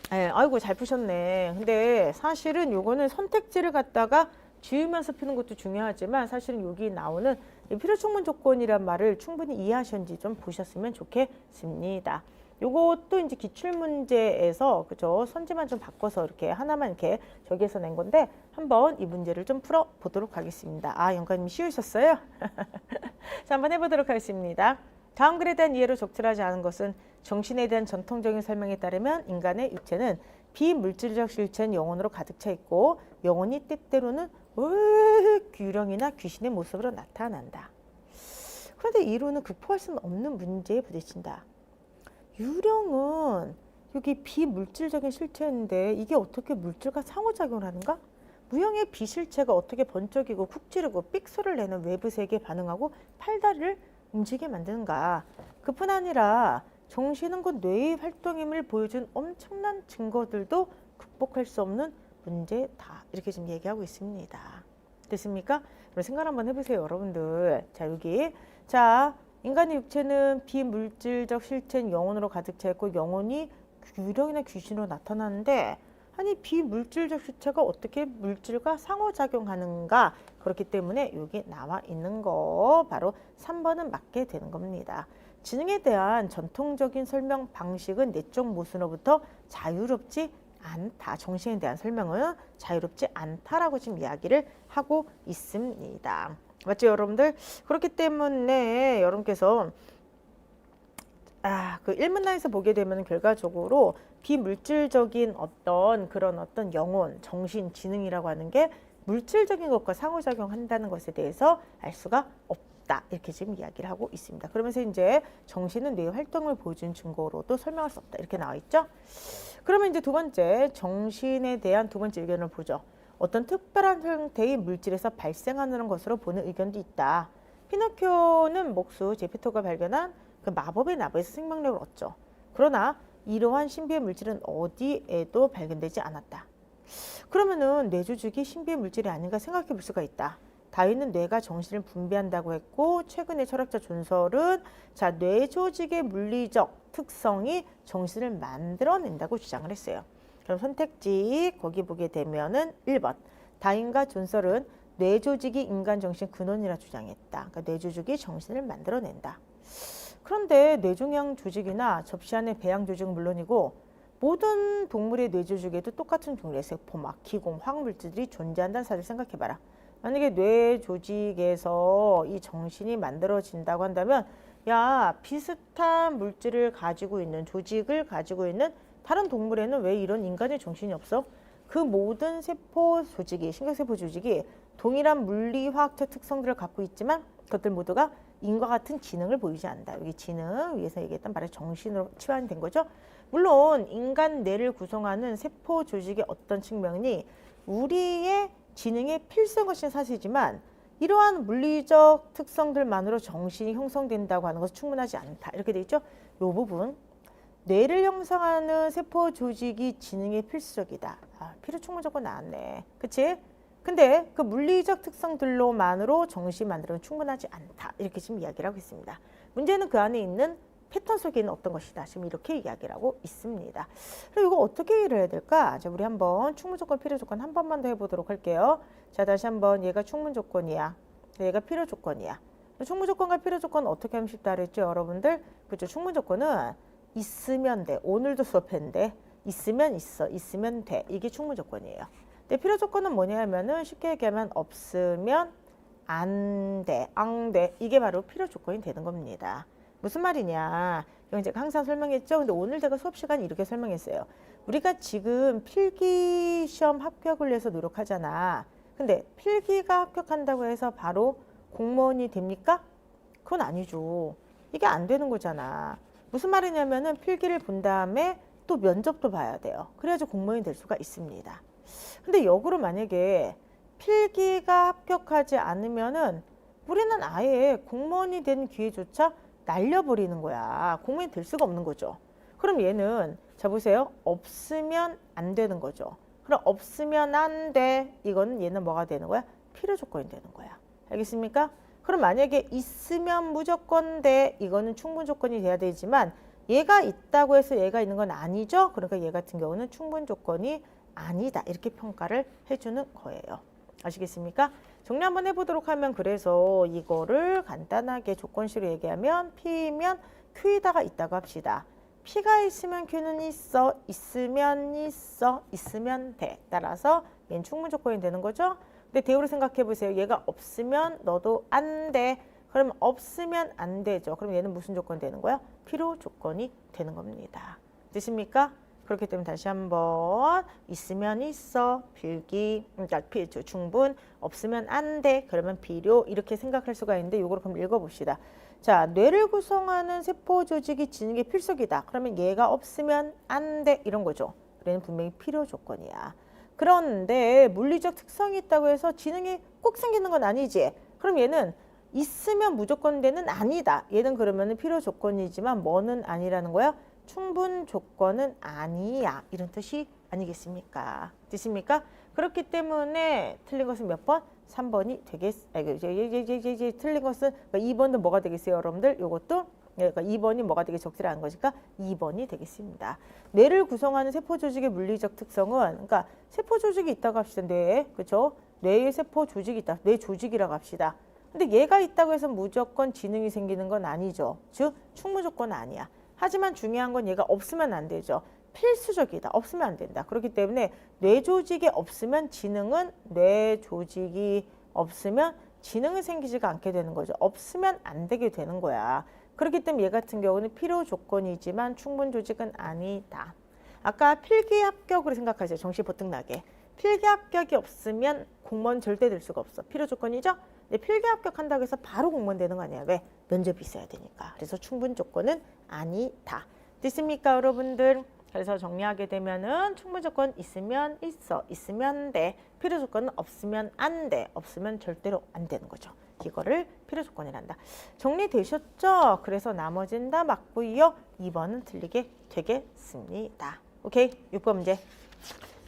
아이고 잘 푸셨네. 근데 사실은 요거는 선택지를 갖다가 지우면서 푸는 것도 중요하지만 사실은 여기 나오는 필요충분 조건이란 말을 충분히 이해하셨는지 좀 보셨으면 좋겠습니다. 요것도 이제 기출문제에서 그죠? 선지만 좀 바꿔서 이렇게 하나만 이렇게 저기에서 낸 건데 한번 이 문제를 좀 풀어보도록 하겠습니다. 아, 영감님 쉬우셨어요? 자, 한번 해보도록 하겠습니다. 다음 글에 대한 이해로 적절하지 않은 것은 정신에 대한 전통적인 설명에 따르면 인간의 육체는 비물질적 실체는 영혼으로 가득 차 있고 영혼이 때때로는 유령이나 귀신의 모습으로 나타난다. 그런데 이론은 극복할 수는 없는 문제에 부딪힌다. 유령은 여기 비물질적인 실체인데 이게 어떻게 물질과 상호작용을 하는가? 무형의 비실체가 어떻게 번쩍이고 쿡 찌르고 삑소를 내는 외부 세계에 반응하고 팔다리를 움직이게 만드는가? 그뿐 아니라 정신은 곧 뇌의 활동임을 보여준 엄청난 증거들도 극복할 수 없는 문제다. 이렇게 지금 얘기하고 있습니다. 됐습니까? 그럼 생각 한번 해보세요, 여러분들. 자, 여기. 자, 인간의 육체는 비물질적 실체는 영혼으로 가득 차 있고 영혼이 유령이나 귀신으로 나타나는데 아니 비물질적 실체가 어떻게 물질과 상호작용하는가 그렇기 때문에 여기 나와 있는 거 바로 3번은 맞게 되는 겁니다. 지능에 대한 전통적인 설명 방식은 내적 모순으로부터 자유롭지 않다. 정신에 대한 설명은 자유롭지 않다라고 지금 이야기를 하고 있습니다. 맞죠, 여러분들? 그렇기 때문에 여러분께서 그 일문란에서 보게 되면 결과적으로 비물질적인 어떤 영혼, 정신, 지능이라고 하는 게 물질적인 것과 상호작용한다는 것에 대해서 알 수가 없다. 이렇게 지금 이야기를 하고 있습니다. 그러면서 이제 정신은 뇌의 활동을 보여준 증거로도 설명할 수 없다. 이렇게 나와 있죠. 그러면 이제 두 번째, 정신에 대한 두 번째 의견을 보죠. 어떤 특별한 형태의 물질에서 발생하는 것으로 보는 의견도 있다. 피노키오는 목수 제페토가 발견한 그 마법의 나무에서 생명력을 얻죠. 그러나 이러한 신비의 물질은 어디에도 발견되지 않았다. 그러면은 뇌조직이 신비의 물질이 아닌가 생각해 볼 수가 있다. 다윈은 뇌가 정신을 분비한다고 했고 최근의 철학자 존설은 뇌조직의 물리적 특성이 정신을 만들어낸다고 주장을 했어요. 그럼 선택지 거기 보게 되면은 1번. 다인과 존설은 뇌 조직이 인간 정신 근원이라 주장했다. 그러니까 뇌 조직이 정신을 만들어낸다. 그런데 뇌종양 조직이나 접시 안의 배양 조직은 물론이고 모든 동물의 뇌 조직에도 똑같은 종류의 세포, 막 기공, 화학물질들이 존재한다는 사실을 생각해봐라. 만약에 뇌 조직에서 이 정신이 만들어진다고 한다면 야, 비슷한 물질을 가지고 있는 조직을 가지고 있는 다른 동물에는 왜 이런 인간의 정신이 없어? 그 모든 세포 조직이, 신경세포 조직이 동일한 물리화학적 특성들을 갖고 있지만 그것들 모두가 인과 같은 지능을 보이지 않는다. 여기 지능, 위에서 얘기했던 바로 정신으로 치환이 된 거죠. 물론 인간 뇌를 구성하는 세포 조직의 어떤 측면이 우리의 지능의 필수인 것은 사실이지만 이러한 물리적 특성들만으로 정신이 형성된다고 하는 것은 충분하지 않다. 이렇게 돼 있죠. 이 부분. 뇌를 형성하는 세포 조직이 지능에 필수적이다. 필요 충분 조건 나왔네. 그치? 근데 그 물리적 특성들로만으로 정신 만들어는 충분하지 않다. 이렇게 지금 이야기를 하고 있습니다. 문제는 그 안에 있는 패턴 속에 있는 어떤 것이다. 지금 이렇게 이야기를 하고 있습니다. 그럼 이거 어떻게 일을 해야 될까? 자, 우리 한번 충분 조건, 필요 조건 한 번만 더 해보도록 할게요. 자, 다시 한번 얘가 충분 조건이야. 얘가 필요 조건이야. 충분 조건과 필요 조건 어떻게 하면 쉽다 그랬죠, 여러분들? 그렇죠. 충분 조건은 있으면 돼. 오늘도 수업했는데 있으면 있어, 있으면 돼. 이게 충분 조건이에요. 근데 필요 조건은 뭐냐면은 쉽게 얘기하면 없으면 안 돼, 안 돼. 이게 바로 필요 조건이 되는 겁니다. 무슨 말이냐? 이건 제가 항상 설명했죠. 근데 오늘 제가 수업 시간에 이렇게 설명했어요. 우리가 지금 필기 시험 합격을 위해서 노력하잖아. 근데 필기가 합격한다고 해서 바로 공무원이 됩니까? 그건 아니죠. 이게 안 되는 거잖아. 무슨 말이냐면은 필기를 본 다음에 또 면접도 봐야 돼요. 그래야지 공무원이 될 수가 있습니다. 근데 역으로 만약에 필기가 합격하지 않으면은 우리는 아예 공무원이 되는 기회조차 날려버리는 거야. 공무원이 될 수가 없는 거죠. 그럼 얘는 자 보세요. 없으면 안 되는 거죠. 그럼 없으면 안 돼. 이거는 얘는 뭐가 되는 거야? 필요 조건이 되는 거야. 알겠습니까? 그럼 만약에 있으면 무조건 돼. 이거는 충분 조건이 돼야 되지만 얘가 있다고 해서 얘가 있는 건 아니죠. 그러니까 얘 같은 경우는 충분 조건이 아니다. 이렇게 평가를 해주는 거예요. 아시겠습니까? 정리 한번 해보도록 하면 그래서 이거를 간단하게 조건식으로 얘기하면 P면 Q에다가 있다고 합시다. P가 있으면 Q는 있어, 있으면 있어, 있으면 돼. 따라서 얘는 충분 조건이 되는 거죠. 근데 대우를 생각해 보세요. 얘가 없으면 너도 안 돼. 그럼 없으면 안 되죠. 그럼 얘는 무슨 조건이 되는 거야? 필요 조건이 되는 겁니다. 되십니까? 그렇기 때문에 다시 한번 있으면 있어, 필기, 그러니까 충분, 없으면 안 돼, 그러면 필요 이렇게 생각할 수가 있는데 이걸 그럼 읽어봅시다. 자, 뇌를 구성하는 세포 조직이 지능의 필수기다. 그러면 얘가 없으면 안 돼 이런 거죠. 얘는 분명히 필요 조건이야. 그런데 물리적 특성이 있다고 해서 지능이 꼭 생기는 건 아니지. 그럼 얘는 있으면 무조건 되는 아니다. 얘는 그러면 필요 조건이지만 뭐는 아니라는 거야? 충분 조건은 아니야. 이런 뜻이 아니겠습니까? 되십니까? 그렇기 때문에 틀린 것은 몇 번? 3번이 틀린 것은 그러니까 2번은 뭐가 되겠어요, 여러분들? 이것도 그러니까 2번이 뭐가 되게 적절한 것일까? 2번이 되겠습니다. 뇌를 구성하는 세포 조직의 물리적 특성은 그러니까 세포 조직이 있다고 합시다. 뇌에. 그렇죠? 뇌에 세포 조직이 있다. 뇌 조직이라고 합시다. 근데 얘가 있다고 해서 무조건 지능이 생기는 건 아니죠. 즉 충분 조건은 아니야. 하지만 중요한 건 얘가 없으면 안 되죠. 필수적이다. 없으면 안 된다. 그렇기 때문에 뇌 조직이 없으면 지능은 뇌 조직이 없으면 지능이 생기지가 않게 되는 거죠. 없으면 안 되게 되는 거야. 그렇기 때문에 얘 같은 경우는 필요 조건이지만 충분 조직은 아니다. 아까 필기 합격으로 생각하세요. 정시 보통나게. 필기 합격이 없으면 공무원 절대 될 수가 없어. 필요 조건이죠? 근데 필기 합격한다고 해서 바로 공무원 되는 거 아니야. 왜? 면접이 있어야 되니까. 그래서 충분 조건은 아니다. 됐습니까, 여러분들? 그래서 정리하게 되면은 충분 조건 있으면 있어, 있으면 돼. 필요 조건은 없으면 안 돼. 없으면 절대로 안 되는 거죠. 이거를 필요 조건이란다. 정리되셨죠? 그래서 나머지는 다 맞고요. 2번은 틀리게 되겠습니다. 오케이, 6번 문제.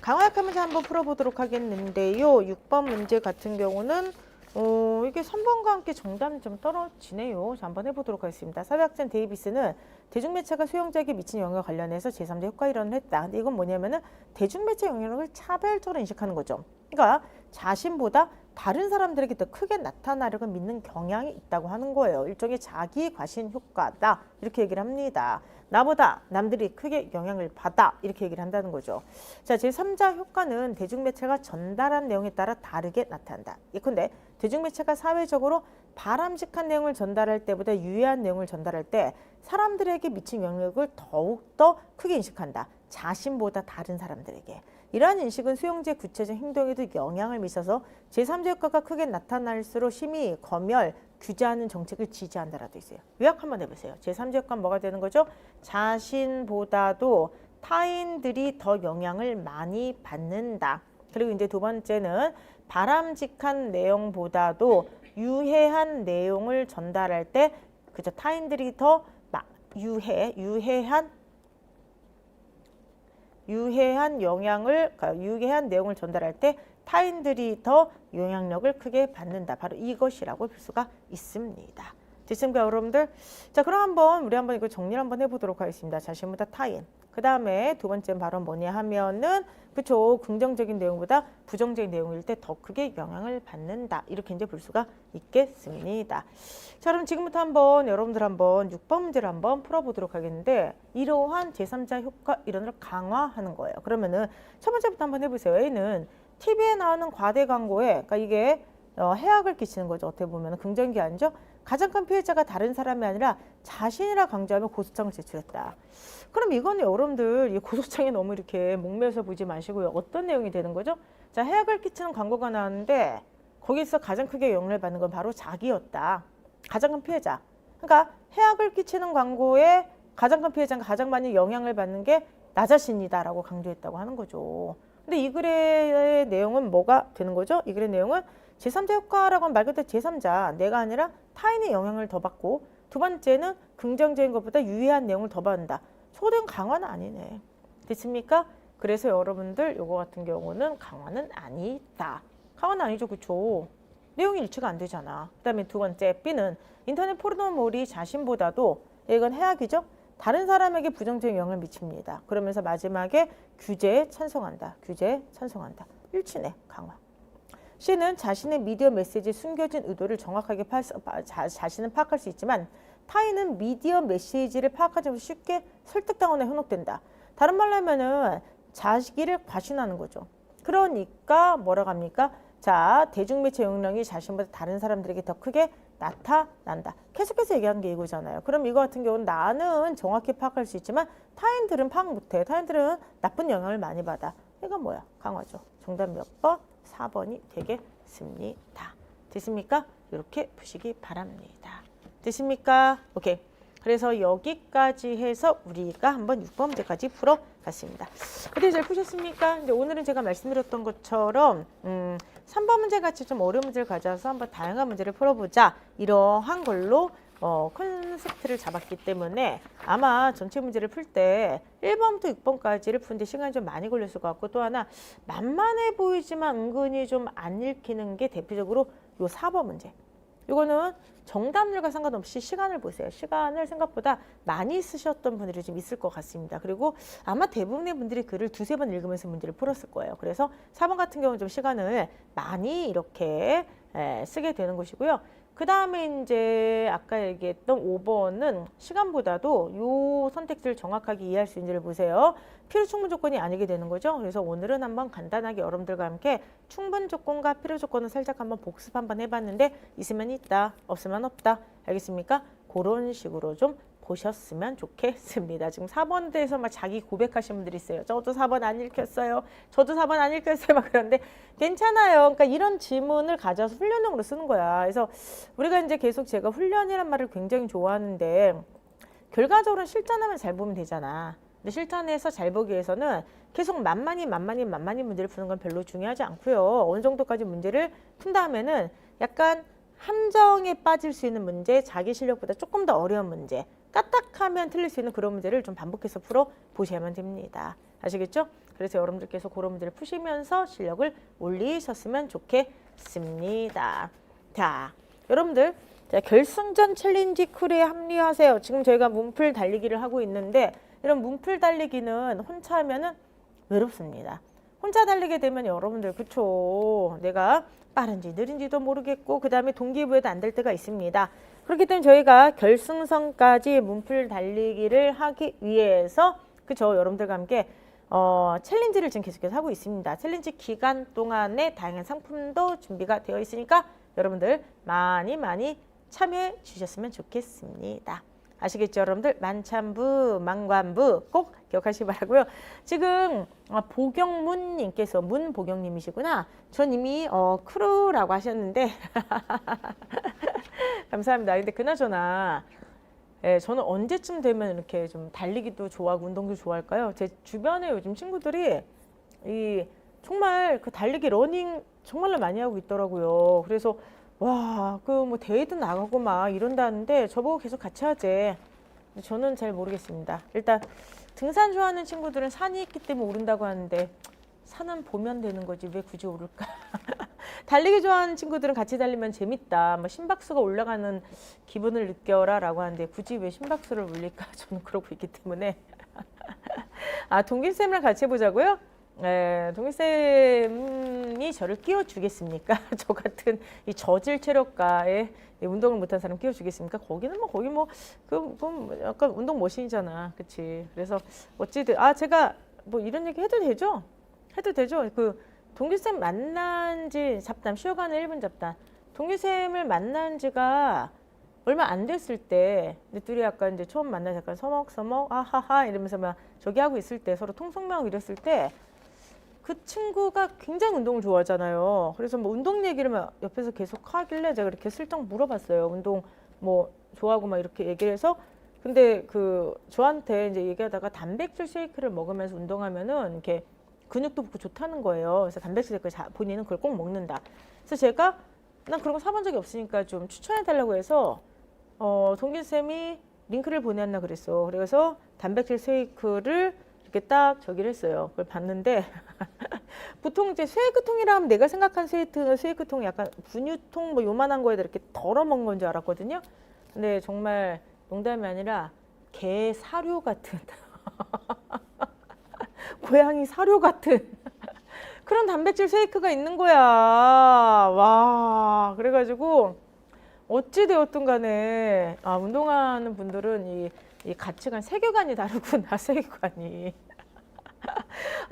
강화약한 문제 한번 풀어보도록 하겠는데요. 6번 문제 같은 경우는 이게 3번과 함께 정답이 좀 떨어지네요. 자, 한번 해보도록 하겠습니다. 사회학자 데이비스는 대중매체가 수용자에게 미친 영향과 관련해서 제3자 효과 이론을 했다. 근데 이건 뭐냐면은 대중매체 영향력을 차별적으로 인식하는 거죠. 그러니까 자신보다 다른 사람들에게 더 크게 나타나려고 믿는 경향이 있다고 하는 거예요. 일종의 자기 과신 효과다. 이렇게 얘기를 합니다. 나보다 남들이 크게 영향을 받아. 이렇게 얘기를 한다는 거죠. 자, 제3자 효과는 대중매체가 전달한 내용에 따라 다르게 나타난다. 예컨대 대중매체가 사회적으로 바람직한 내용을 전달할 때보다 유해한 내용을 전달할 때 사람들에게 미친 영향력을 더욱더 크게 인식한다. 자신보다 다른 사람들에게. 이러한 인식은 수용자의 구체적 행동에도 영향을 미쳐서 제3자 효과가 크게 나타날수록 심의, 검열, 규제하는 정책을 지지한다라도 있어요. 요약 한번 해보세요. 제3자 효과는 뭐가 되는 거죠? 자신보다도 타인들이 더 영향을 많이 받는다. 그리고 이제 두 번째는 바람직한 내용보다도 유해한 내용을 전달할 때 그죠? 타인들이 더 유해한 내용을 전달할 때 타인들이 더 영향력을 크게 받는다. 바로 이것이라고 볼 수가 있습니다. 됐습니까, 여러분들? 자, 그럼 우리 한번 이거 정리를 한번 해보도록 하겠습니다. 자신보다 타인. 그 다음에 두 번째는 바로 뭐냐 하면은 그쵸, 긍정적인 내용보다 부정적인 내용일 때 더 크게 영향을 받는다. 이렇게 이제 볼 수가 있겠습니다. 자, 그럼 지금부터 여러분들 6번 문제를 한번 풀어보도록 하겠는데, 이러한 제3자 효과 이론을 강화하는 거예요. 그러면은 첫 번째부터 한번 해보세요. A는 TV에 나오는 과대 광고에, 그러니까 이게 해악을 끼치는 거죠. 어떻게 보면 긍정적인 게 아니죠. 가장 큰 피해자가 다른 사람이 아니라 자신이라 강조하며 고소장을 제출했다. 그럼 이거는 여러분들 이 고소장에 너무 이렇게 목매어서 보지 마시고요. 어떤 내용이 되는 거죠? 자, 해악을 끼치는 광고가 나왔는데 거기서 가장 크게 영향을 받는 건 바로 자기였다. 가장 큰 피해자. 그러니까 해악을 끼치는 광고에 가장 큰 피해자가 가장 많이 영향을 받는 게 나 자신이다라고 강조했다고 하는 거죠. 근데 이 글의 내용은 뭐가 되는 거죠? 이 글의 내용은 제3자 효과라고 하면 말 그대로 제3자, 내가 아니라 타인의 영향을 더 받고, 두 번째는 긍정적인 것보다 유해한 내용을 더 받는다. 소등 강화는 아니네. 됐습니까? 그래서 여러분들 요거 같은 경우는 강화는 아니다. 강화는 아니죠. 그쵸? 내용이 일치가 안 되잖아. 그 다음에 두 번째 B는 인터넷 포르노몰이 자신보다도, 이건 해악이죠. 다른 사람에게 부정적인 영향을 미칩니다. 그러면서 마지막에 규제에 찬성한다. 규제에 찬성한다. 일치네. 강화. C는 자신의 미디어 메시지에 숨겨진 의도를 정확하게 자신은 파악할 수 있지만 타인은 미디어 메시지를 파악하지 못해 쉽게 설득당하거나 현혹된다. 다른 말로 하면은 자기를 과신하는 거죠. 그러니까 뭐라고 합니까? 자, 대중매체 영향력이 자신보다 다른 사람들에게 더 크게 나타난다. 계속해서 얘기하는 게 이거잖아요. 그럼 이거 같은 경우는 나는 정확히 파악할 수 있지만 타인들은 파악 못해. 타인들은 나쁜 영향을 많이 받아. 이건 뭐야? 강화죠. 정답 몇 번? 4번이 되겠습니다. 됐습니까? 이렇게 푸시기 바랍니다. 됐습니까? 오케이. 그래서 여기까지 해서 우리가 한번 6번 문제까지 풀어봤습니다. 어떻게 잘 푸셨습니까? 이제 오늘은 제가 말씀드렸던 것처럼 3번 문제 같이 좀 어려운 문제를 가져와서 한번 다양한 문제를 풀어보자. 이러한 걸로 컨셉트를 잡았기 때문에 아마 전체 문제를 풀 때 1번부터 6번까지를 푸는데 시간이 좀 많이 걸렸을 것 같고, 또 하나 만만해 보이지만 은근히 좀 안 읽히는 게 대표적으로 요 4번 문제. 이거는 정답률과 상관없이 시간을 보세요. 시간을 생각보다 많이 쓰셨던 분들이 좀 있을 것 같습니다. 그리고 아마 대부분의 분들이 글을 두세 번 읽으면서 문제를 풀었을 거예요. 그래서 4번 같은 경우는 좀 시간을 많이 이렇게 쓰게 되는 것이고요. 그 다음에 이제 아까 얘기했던 5번은 시간보다도 요 선택지를 정확하게 이해할 수 있는지를 보세요. 필요 충분 조건이 아니게 되는 거죠. 그래서 오늘은 한번 간단하게 여러분들과 함께 충분 조건과 필요 조건을 살짝 한번 복습 한번 해봤는데 있으면 있다, 없으면 없다. 알겠습니까? 그런 식으로 좀 보셨으면 좋겠습니다. 지금 4번에 대해서 막 자기 고백하시는 분들이 있어요. 저도 4번 안 읽혔어요. 저도 4번 안 읽혔어요. 막 그런데 괜찮아요. 그러니까 이런 질문을 가져와서 훈련용으로 쓰는 거야. 그래서 우리가 이제 계속 제가 훈련이란 말을 굉장히 좋아하는데 결과적으로는 실전하면 잘 보면 되잖아. 근데 실전에서 잘 보기 위해서는 계속 만만히 문제를 푸는 건 별로 중요하지 않고요. 어느 정도까지 문제를 푼 다음에는 약간 함정에 빠질 수 있는 문제, 자기 실력보다 조금 더 어려운 문제, 까딱하면 틀릴 수 있는 그런 문제를 좀 반복해서 풀어보셔야만 됩니다. 아시겠죠? 그래서 여러분들께서 그런 문제를 푸시면서 실력을 올리셨으면 좋겠습니다. 자, 여러분들 자, 결승전 챌린지 크루에 합류하세요. 지금 저희가 문풀 달리기를 하고 있는데 이런 문풀 달리기는 혼자 하면은 외롭습니다. 혼자 달리게 되면 여러분들 그쵸, 내가 빠른지 느린지도 모르겠고 그 다음에 동기부여도 안 될 때가 있습니다. 그렇기 때문에 저희가 결승선까지 문풀 달리기를 하기 위해서 그쵸, 여러분들과 함께 챌린지를 지금 계속해서 하고 있습니다. 챌린지 기간 동안에 다양한 상품도 준비가 되어 있으니까 여러분들 많이 참여해 주셨으면 좋겠습니다. 아시겠죠, 여러분들? 만찬부, 망관부 꼭 기억하시기 바라고요. 지금 보경문님께서 문보경님이시구나. 전 이미 크루라고 하셨는데 감사합니다. 근데 그나저나 저는 언제쯤 되면 이렇게 좀 달리기도 좋아하고 운동도 좋아할까요? 제 주변에 요즘 친구들이 정말 그 달리기 러닝 정말로 많이 하고 있더라고요. 그래서 와, 그 뭐 대회도 나가고 막 이런다는데 저보고 계속 같이 하재. 저는 잘 모르겠습니다. 일단 등산 좋아하는 친구들은 산이 있기 때문에 오른다고 하는데 산은 보면 되는 거지 왜 굳이 오를까? 달리기 좋아하는 친구들은 같이 달리면 재밌다. 뭐 심박수가 올라가는 기분을 느껴라 라고 하는데 굳이 왜 심박수를 올릴까? 저는 그러고 있기 때문에. 동길쌤이랑 같이 해보자고요? 네, 동길쌤이 저를 끼워주겠습니까? 저 같은 이 저질 체력가에 운동을 못한 사람 끼워주겠습니까? 거기는 뭐 거기 약간 운동 머신이잖아, 그치? 그래서 어찌든 제가 뭐 이런 얘기 해도 되죠? 해도 되죠? 그 동길쌤 만난 지 잡담 쉬어가는 1분 잡담. 동길쌤을 만난 지가 얼마 안 됐을 때 둘이 약간 이제 처음 만나서 약간 서먹서먹 아하하 이러면서 막 저기 하고 있을 때 서로 통성명하고 이랬을 때 그 친구가 굉장히 운동을 좋아하잖아요. 그래서 뭐 운동 얘기를 막 옆에서 계속 하길래 제가 이렇게 슬쩍 물어봤어요. 운동 뭐 좋아하고 막 이렇게 얘기를 해서 근데 저한테 이제 얘기하다가 단백질 쉐이크를 먹으면서 운동하면은 이렇게 근육도 붙고 좋다는 거예요. 그래서 단백질 쉐이크 본인은 그걸 꼭 먹는다. 그래서 제가 난 그런 거 사본 적이 없으니까 좀 추천해 달라고 해서 동길쌤이 링크를 보냈나 그랬어. 그래서 단백질 쉐이크를 이렇게 딱 저기를 했어요. 그걸 봤는데 보통 이제 쉐이크통이라 하면 내가 생각한 쉐이크통이 약간 분유통 뭐 요만한 거에다 이렇게 덜어 먹는 건 줄 알았거든요. 근데 정말 농담이 아니라 개 사료 같은 고양이 사료 같은 그런 단백질 쉐이크가 있는 거야. 와, 그래가지고 어찌 되었든 간에 운동하는 분들은 이 가치관, 세계관이 다르구나. 세계관이.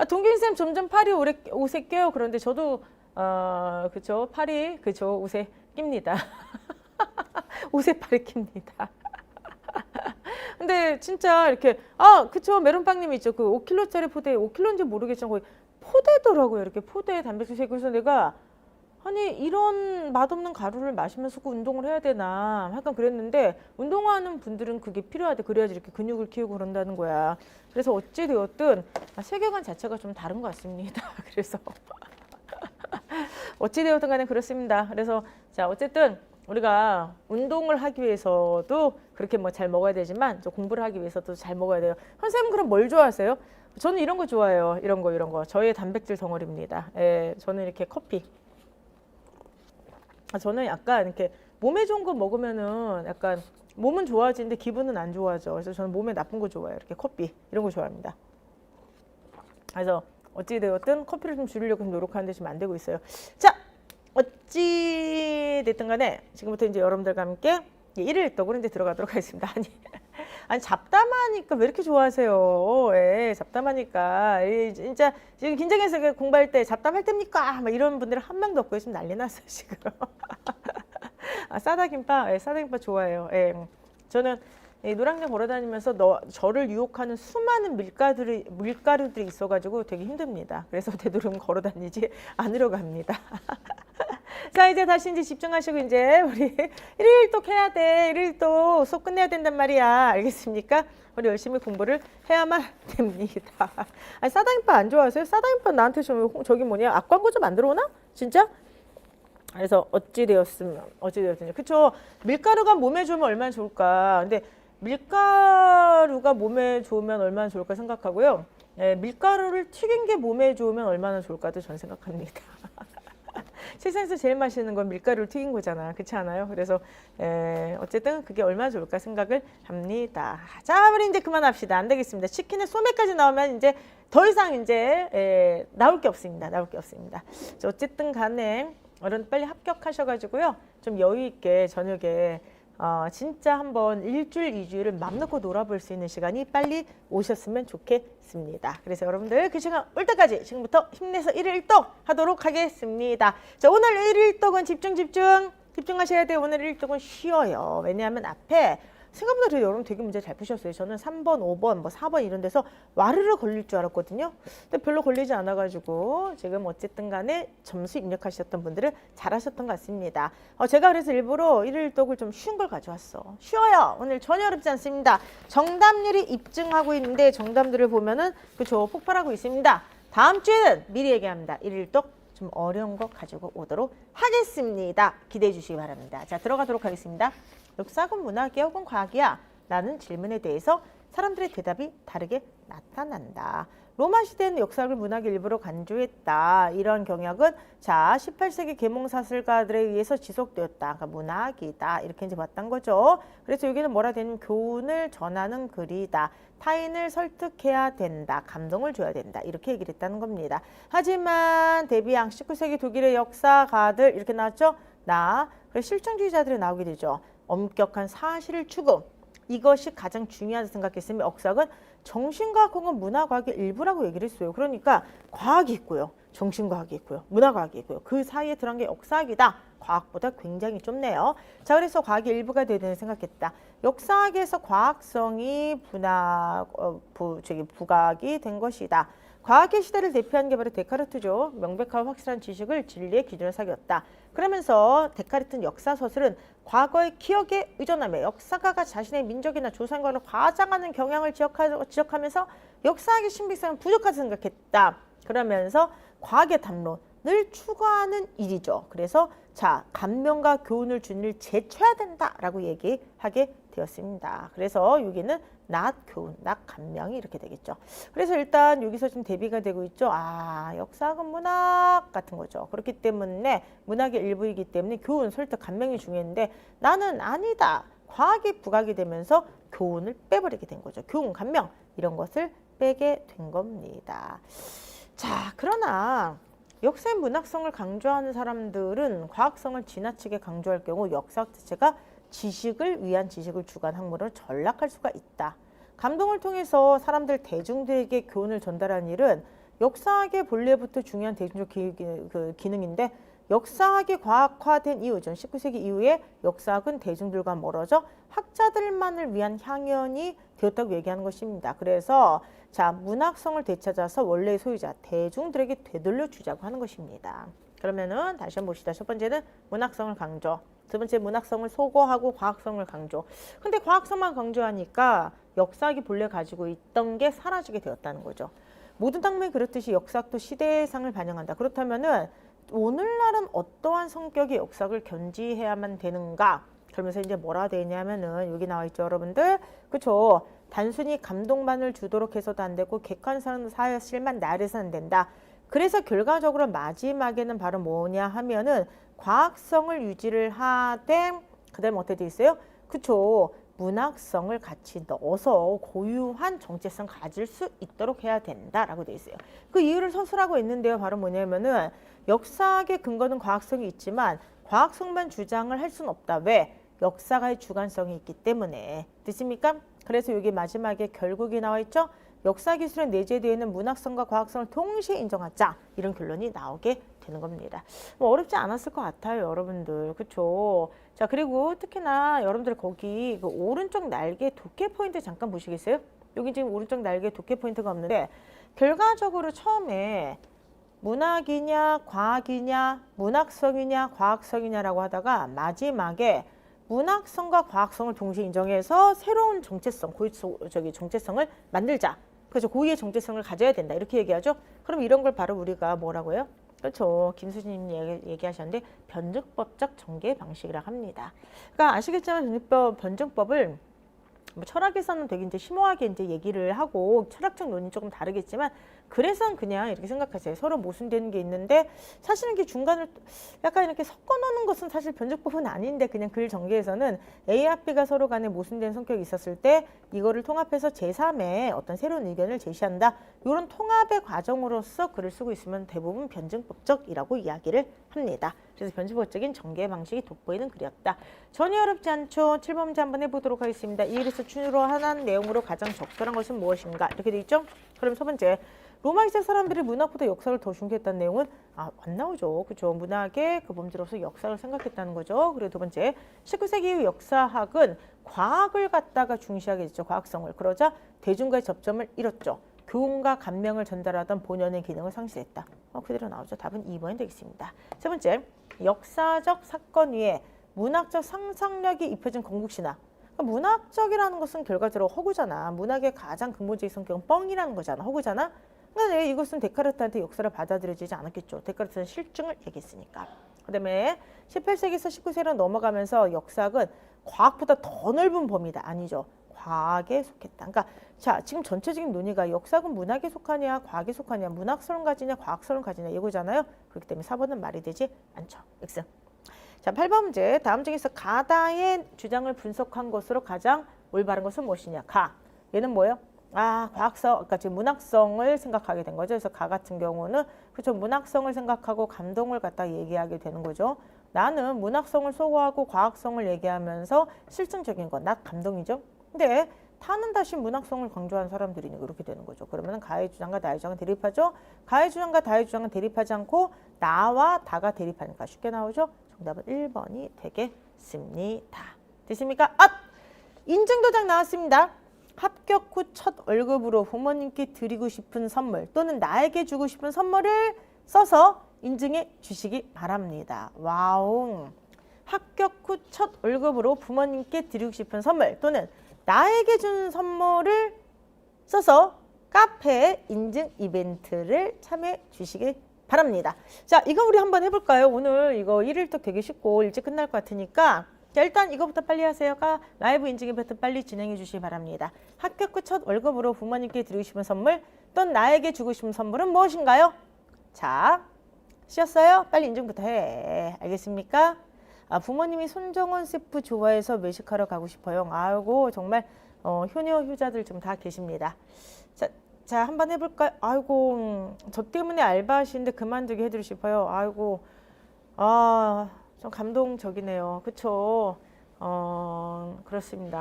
동균쌤 점점 팔이 옷에 껴요. 그런데 저도 그쵸, 팔이 그쵸, 옷에 낍니다. 옷에 팔이 낍니다. 근데 진짜 이렇게 그쵸, 메론빵님 있죠. 그 5kg짜리 포대, 5kg인지 모르겠지만 거의 포대더라고요. 이렇게 포대 단백질 쉐이크. 그래서 내가 아니 이런 맛없는 가루를 마시면서 꼭 운동을 해야 되나 약간 그랬는데 운동하는 분들은 그게 필요하대. 그래야지 이렇게 근육을 키우고 그런다는 거야. 그래서 어찌 되었든 세계관 자체가 좀 다른 것 같습니다. 그래서 어찌 되었든 간에 그렇습니다. 그래서 자, 어쨌든 우리가 운동을 하기 위해서도 그렇게 뭐 잘 먹어야 되지만 저 공부를 하기 위해서도 잘 먹어야 돼요. 선생님 그럼 뭘 좋아하세요? 저는 이런 거 좋아해요. 이런 거 저의 단백질 덩어리입니다. 저는 이렇게 커피. 저는 약간 이렇게 몸에 좋은 거 먹으면은 약간 몸은 좋아지는데 기분은 안 좋아져. 그래서 저는 몸에 나쁜 거 좋아해요. 이렇게 커피 이런 거 좋아합니다. 그래서 어찌 되었든 커피를 좀 줄이려고 노력하는데 지금 안 되고 있어요. 자, 어찌 됐든 간에 지금부터 이제 여러분들과 함께 일일 떡으로 이제 들어가도록 하겠습니다. 아니 잡담하니까 왜 이렇게 좋아하세요? 잡담하니까 진짜 지금 긴장해서 공부할 때 잡담할 때입니까? 막 이런 분들은 한 명도 없고요. 지금 난리 났어요 지금. 싸다김밥, 싸다김밥 좋아해요. 저는 노량진 걸어다니면서 저를 유혹하는 수많은 밀가루들이 있어가지고 되게 힘듭니다. 그래서 되도록 걸어다니지 않으려고 합니다. 자, 이제 다시 이제 집중하시고 이제 우리 일일독 해야 돼. 일일독 수업 끝내야 된단 말이야. 알겠습니까? 우리 열심히 공부를 해야만 됩니다. 아니, 싸다김밥 안 좋아하세요? 싸다김밥 나한테 저기 뭐냐 악광고 좀 만들어 오나? 진짜? 그래서 어찌 되었으면 그쵸? 밀가루가 몸에 좋으면 얼마나 좋을까? 근데 밀가루가 몸에 좋으면 얼마나 좋을까 생각하고요. 밀가루를 튀긴 게 몸에 좋으면 얼마나 좋을까도 저는 생각합니다. 세상에서 제일 맛있는 건 밀가루를 튀긴 거잖아. 그렇지 않아요? 그래서 어쨌든 그게 얼마나 좋을까 생각을 합니다. 자, 우리 이제 그만합시다. 안 되겠습니다. 치킨에 소매까지 나오면 이제 더 이상 이제 나올 게 없습니다. 나올 게 없습니다. 어쨌든 간에 어른 빨리 합격하셔가지고요. 좀 여유 있게 저녁에 진짜 한번 일주일, 이주일을 맘 놓고 놀아볼 수 있는 시간이 빨리 오셨으면 좋겠습니다. 그래서 여러분들 그 시간 올 때까지 지금부터 힘내서 일일 일독 하도록 하겠습니다. 자, 오늘 일일 일독은 집중하셔야 돼요. 오늘 일일 일독은 쉬워요. 왜냐하면 앞에 생각보다 여러분 되게 문제 잘 푸셨어요. 저는 3번, 5번, 뭐 4번 이런 데서 와르르 걸릴 줄 알았거든요. 근데 별로 걸리지 않아가지고 지금 어쨌든 간에 점수 입력하셨던 분들은 잘하셨던 것 같습니다. 제가 그래서 일부러 일일독을 좀 쉬운 걸 가져왔어. 쉬워요. 오늘 전혀 어렵지 않습니다. 정답률이 입증하고 있는데 정답들을 보면은 그쵸 폭발하고 있습니다. 다음 주에는 미리 얘기합니다. 일일독 좀 어려운 거 가지고 오도록 하겠습니다. 기대해 주시기 바랍니다. 자, 들어가도록 하겠습니다. 역사학은 문학이야 혹은 과학이야? 라는 질문에 대해서 사람들의 대답이 다르게 나타난다. 로마 시대는 역사학을 문학의 일부로 간주했다. 이런 경향은 자 18세기 계몽사슬가들에 의해서 지속되었다. 그러니까 문학이다. 이렇게 이제 봤던 거죠. 그래서 여기는 뭐라 되냐면 교훈을 전하는 글이다. 타인을 설득해야 된다. 감동을 줘야 된다. 이렇게 얘기를 했다는 겁니다. 하지만 데비앙 19세기 독일의 역사가들 이렇게 나왔죠. 그래서 실존주의자들이 나오게 되죠. 엄격한 사실을 추구. 이것이 가장 중요하다고 생각했으면 역사학은 정신과학 혹은 문화과학의 일부라고 얘기를 했어요. 그러니까 과학이 있고요. 정신과학이 있고요. 문화과학이 있고요. 그 사이에 들어간 게 역사학이다. 과학보다 굉장히 좁네요. 자, 그래서 과학의 일부가 되는 생각했다. 역사학에서 과학성이 부각이 된 것이다. 과학의 시대를 대표하는 게 바로 데카르트죠. 명백하고 확실한 지식을 진리의 기준으로 삼겼다. 그러면서 데카르트는 역사서술은 과거의 기억에 의존하며 역사가가 자신의 민족이나 조상과를 과장하는 경향을 지적하면서 역사학의 신비성은 부족하다고 생각했다. 그러면서 과학의 담론을 추구하는 일이죠. 그래서 자, 감명과 교훈을 준 일 제쳐야 된다라고 얘기하게 되었습니다. 그래서 여기는 낫 교훈, 낫 감명이 이렇게 되겠죠. 그래서 일단 여기서 좀 대비가 되고 있죠. 역사학은 문학 같은 거죠. 그렇기 때문에 문학의 일부이기 때문에 교훈, 설득, 감명이 중요한데 나는 아니다. 과학이 부각이 되면서 교훈을 빼버리게 된 거죠. 교훈, 감명 이런 것을 빼게 된 겁니다. 자, 그러나 역사의 문학성을 강조하는 사람들은 과학성을 지나치게 강조할 경우 역사학 자체가 지식을 위한 지식을 주관 학문으로 전락할 수가 있다. 감동을 통해서 사람들 대중들에게 교훈을 전달하는 일은 역사학의 본래부터 중요한 대중적 기능인데 역사학이 과학화된 이후, 전 19세기 이후에 역사학은 대중들과 멀어져 학자들만을 위한 향연이 되었다고 얘기하는 것입니다. 그래서 자, 문학성을 되찾아서 원래의 소유자, 대중들에게 되돌려 주자고 하는 것입니다. 그러면은 다시 한번 봅시다. 첫 번째는 문학성을 강조. 두 번째 문학성을 소거하고 과학성을 강조. 근데 과학성만 강조하니까 역사학이 본래 가지고 있던 게 사라지게 되었다는 거죠. 모든 학문이 그렇듯이 역사학도 시대상을 반영한다. 그렇다면은 오늘날은 어떠한 성격의 역사학을 견지해야만 되는가? 그러면서 이제 뭐라 되냐면은 여기 나와 있죠, 여러분들. 그렇죠? 단순히 감동만을 주도록 해서도 안 되고 객관적인 사실만 나열해서 안 된다. 그래서 결과적으로 마지막에는 바로 뭐냐 하면은 과학성을 유지를 하되 그다음에 어떻게 돼 있어요? 그쵸? 문학성을 같이 넣어서 고유한 정체성 가질 수 있도록 해야 된다라고 돼 있어요. 그 이유를 서술하고 있는데요. 바로 뭐냐면은 역사학의 근거는 과학성이 있지만 과학성만 주장을 할 수는 없다. 왜? 역사가의 주관성이 있기 때문에. 됐습니까? 그래서 여기 마지막에 결국이 나와 있죠. 역사기술에 내재되어 있는 문학성과 과학성을 동시에 인정하자. 이런 결론이 나오게 되는 겁니다. 뭐 어렵지 않았을 것 같아요, 여러분들. 그쵸? 자, 그리고 특히나 여러분들 거기 그 오른쪽 날개 도케 포인트 잠깐 보시겠어요? 여기 지금 오른쪽 날개 도케 포인트가 없는데 결과적으로 처음에 문학이냐, 과학이냐, 문학성이냐, 과학성이냐라고 하다가 마지막에 문학성과 과학성을 동시에 인정해서 새로운 정체성, 정체성을 만들자. 그래서 고유의 정체성을 가져야 된다. 이렇게 얘기하죠. 그럼 이런 걸 바로 우리가 뭐라고 해요? 그렇죠. 김수진님 얘기하셨는데 변증법적 전개 방식이라고 합니다. 그러니까 아시겠지만 변증법을 뭐 철학에서는 되게 이제 심오하게 이제 얘기를 하고 철학적 논의 조금 다르겠지만 그래서 그냥 이렇게 생각하세요. 서로 모순되는 게 있는데 사실은 이게 중간을 약간 이렇게 섞어 놓는 것은 사실 변적법은 아닌데 그냥 글 전개에서는 A와 B가 서로 간에 모순된 성격이 있었을 때 이거를 통합해서 제3의 어떤 새로운 의견을 제시한다. 이런 통합의 과정으로서 글을 쓰고 있으면 대부분 변증법적이라고 이야기를 합니다. 그래서 변증법적인 전개 방식이 돋보이는 글이었다. 전혀 어렵지 않죠. 7번 문제 한번 해보도록 하겠습니다. 이 글에서 추론한 내용으로 가장 적절한 것은 무엇인가? 이렇게 돼 있죠. 그럼 첫 번째. 로마 시대 사람들이 문학보다 역사를 더 중시했다는 내용은 안 나오죠. 그렇죠. 문학의 그 범주로서 역사를 생각했다는 거죠. 그리고 두 번째, 19세기 이후 역사학은 과학을 갖다가 중시하게 됐죠. 과학성을. 그러자 대중과의 접점을 잃었죠. 교훈과 감명을 전달하던 본연의 기능을 상실했다. 그대로 나오죠. 답은 2번이 되겠습니다. 세 번째, 역사적 사건 위에 문학적 상상력이 입혀진 건국신화. 그러니까 문학적이라는 것은 결과적으로 허구잖아. 문학의 가장 근본적인 성격은 뻥이라는 거잖아. 허구잖아. 그러니까 이것은 데카르트한테 역사를 받아들여지지 않았겠죠. 데카르트는 실증을 얘기했으니까. 그 다음에 18세기에서 19세기로 넘어가면서 역사학은 과학보다 더 넓은 범위다. 아니죠. 과학에 속했다. 그러니까 자, 지금 전체적인 논의가 역사학은 문학에 속하냐 과학에 속하냐 문학설은 가지냐 과학설은 가지냐 이거잖아요. 그렇기 때문에 4번은 말이 되지 않죠. X. 자, 8번 문제. 다음 중에서 가다의 주장을 분석한 것으로 가장 올바른 것은 무엇이냐? 가. 얘는 뭐예요? 과학성, 그러니까 지금 문학성을 생각하게 된 거죠. 그래서 가 같은 경우는 그렇죠. 문학성을 생각하고 감동을 갖다 얘기하게 되는 거죠. 나는 문학성을 소거하고 과학성을 얘기하면서 실증적인 건, 낮 감동이죠. 근데 타는 다시 문학성을 강조하는 사람들이니 그렇게 되는 거죠. 그러면 가의 주장과 나의 주장은 대립하죠. 가의 주장과 나의 주장은 대립하지 않고 나와 다가 대립하니까 쉽게 나오죠. 정답은 1번이 되겠습니다. 됐습니까? 인증도장 나왔습니다. 합격 후 첫 월급으로 부모님께 드리고 싶은 선물 또는 나에게 주고 싶은 선물을 써서 인증해 주시기 바랍니다. 와우. 합격 후 첫 월급으로 부모님께 드리고 싶은 선물 또는 나에게 준 선물을 써서 카페 인증 이벤트를 참여해 주시기 바랍니다. 자, 이거 우리 한번 해볼까요? 오늘 이거 1일도 되게 쉽고 일찍 끝날 것 같으니까 자, 일단 이거부터 빨리 하세요. 라이브 인증 이벤트 빨리 진행해 주시기 바랍니다. 합격 후 첫 월급으로 부모님께 드리고 싶은 선물 또는 나에게 주고 싶은 선물은 무엇인가요? 자, 쉬었어요? 빨리 인증부터 해. 알겠습니까? 부모님이 손정원 셰프 좋아해서 외식하러 가고 싶어요. 아이고 정말 효녀 효자들 좀 다 계십니다. 자, 한번 해볼까요? 아이고 저 때문에 알바하시는데 그만두게 해드리고 싶어요. 아이고 좀 감동적이네요. 그쵸? 그렇습니다.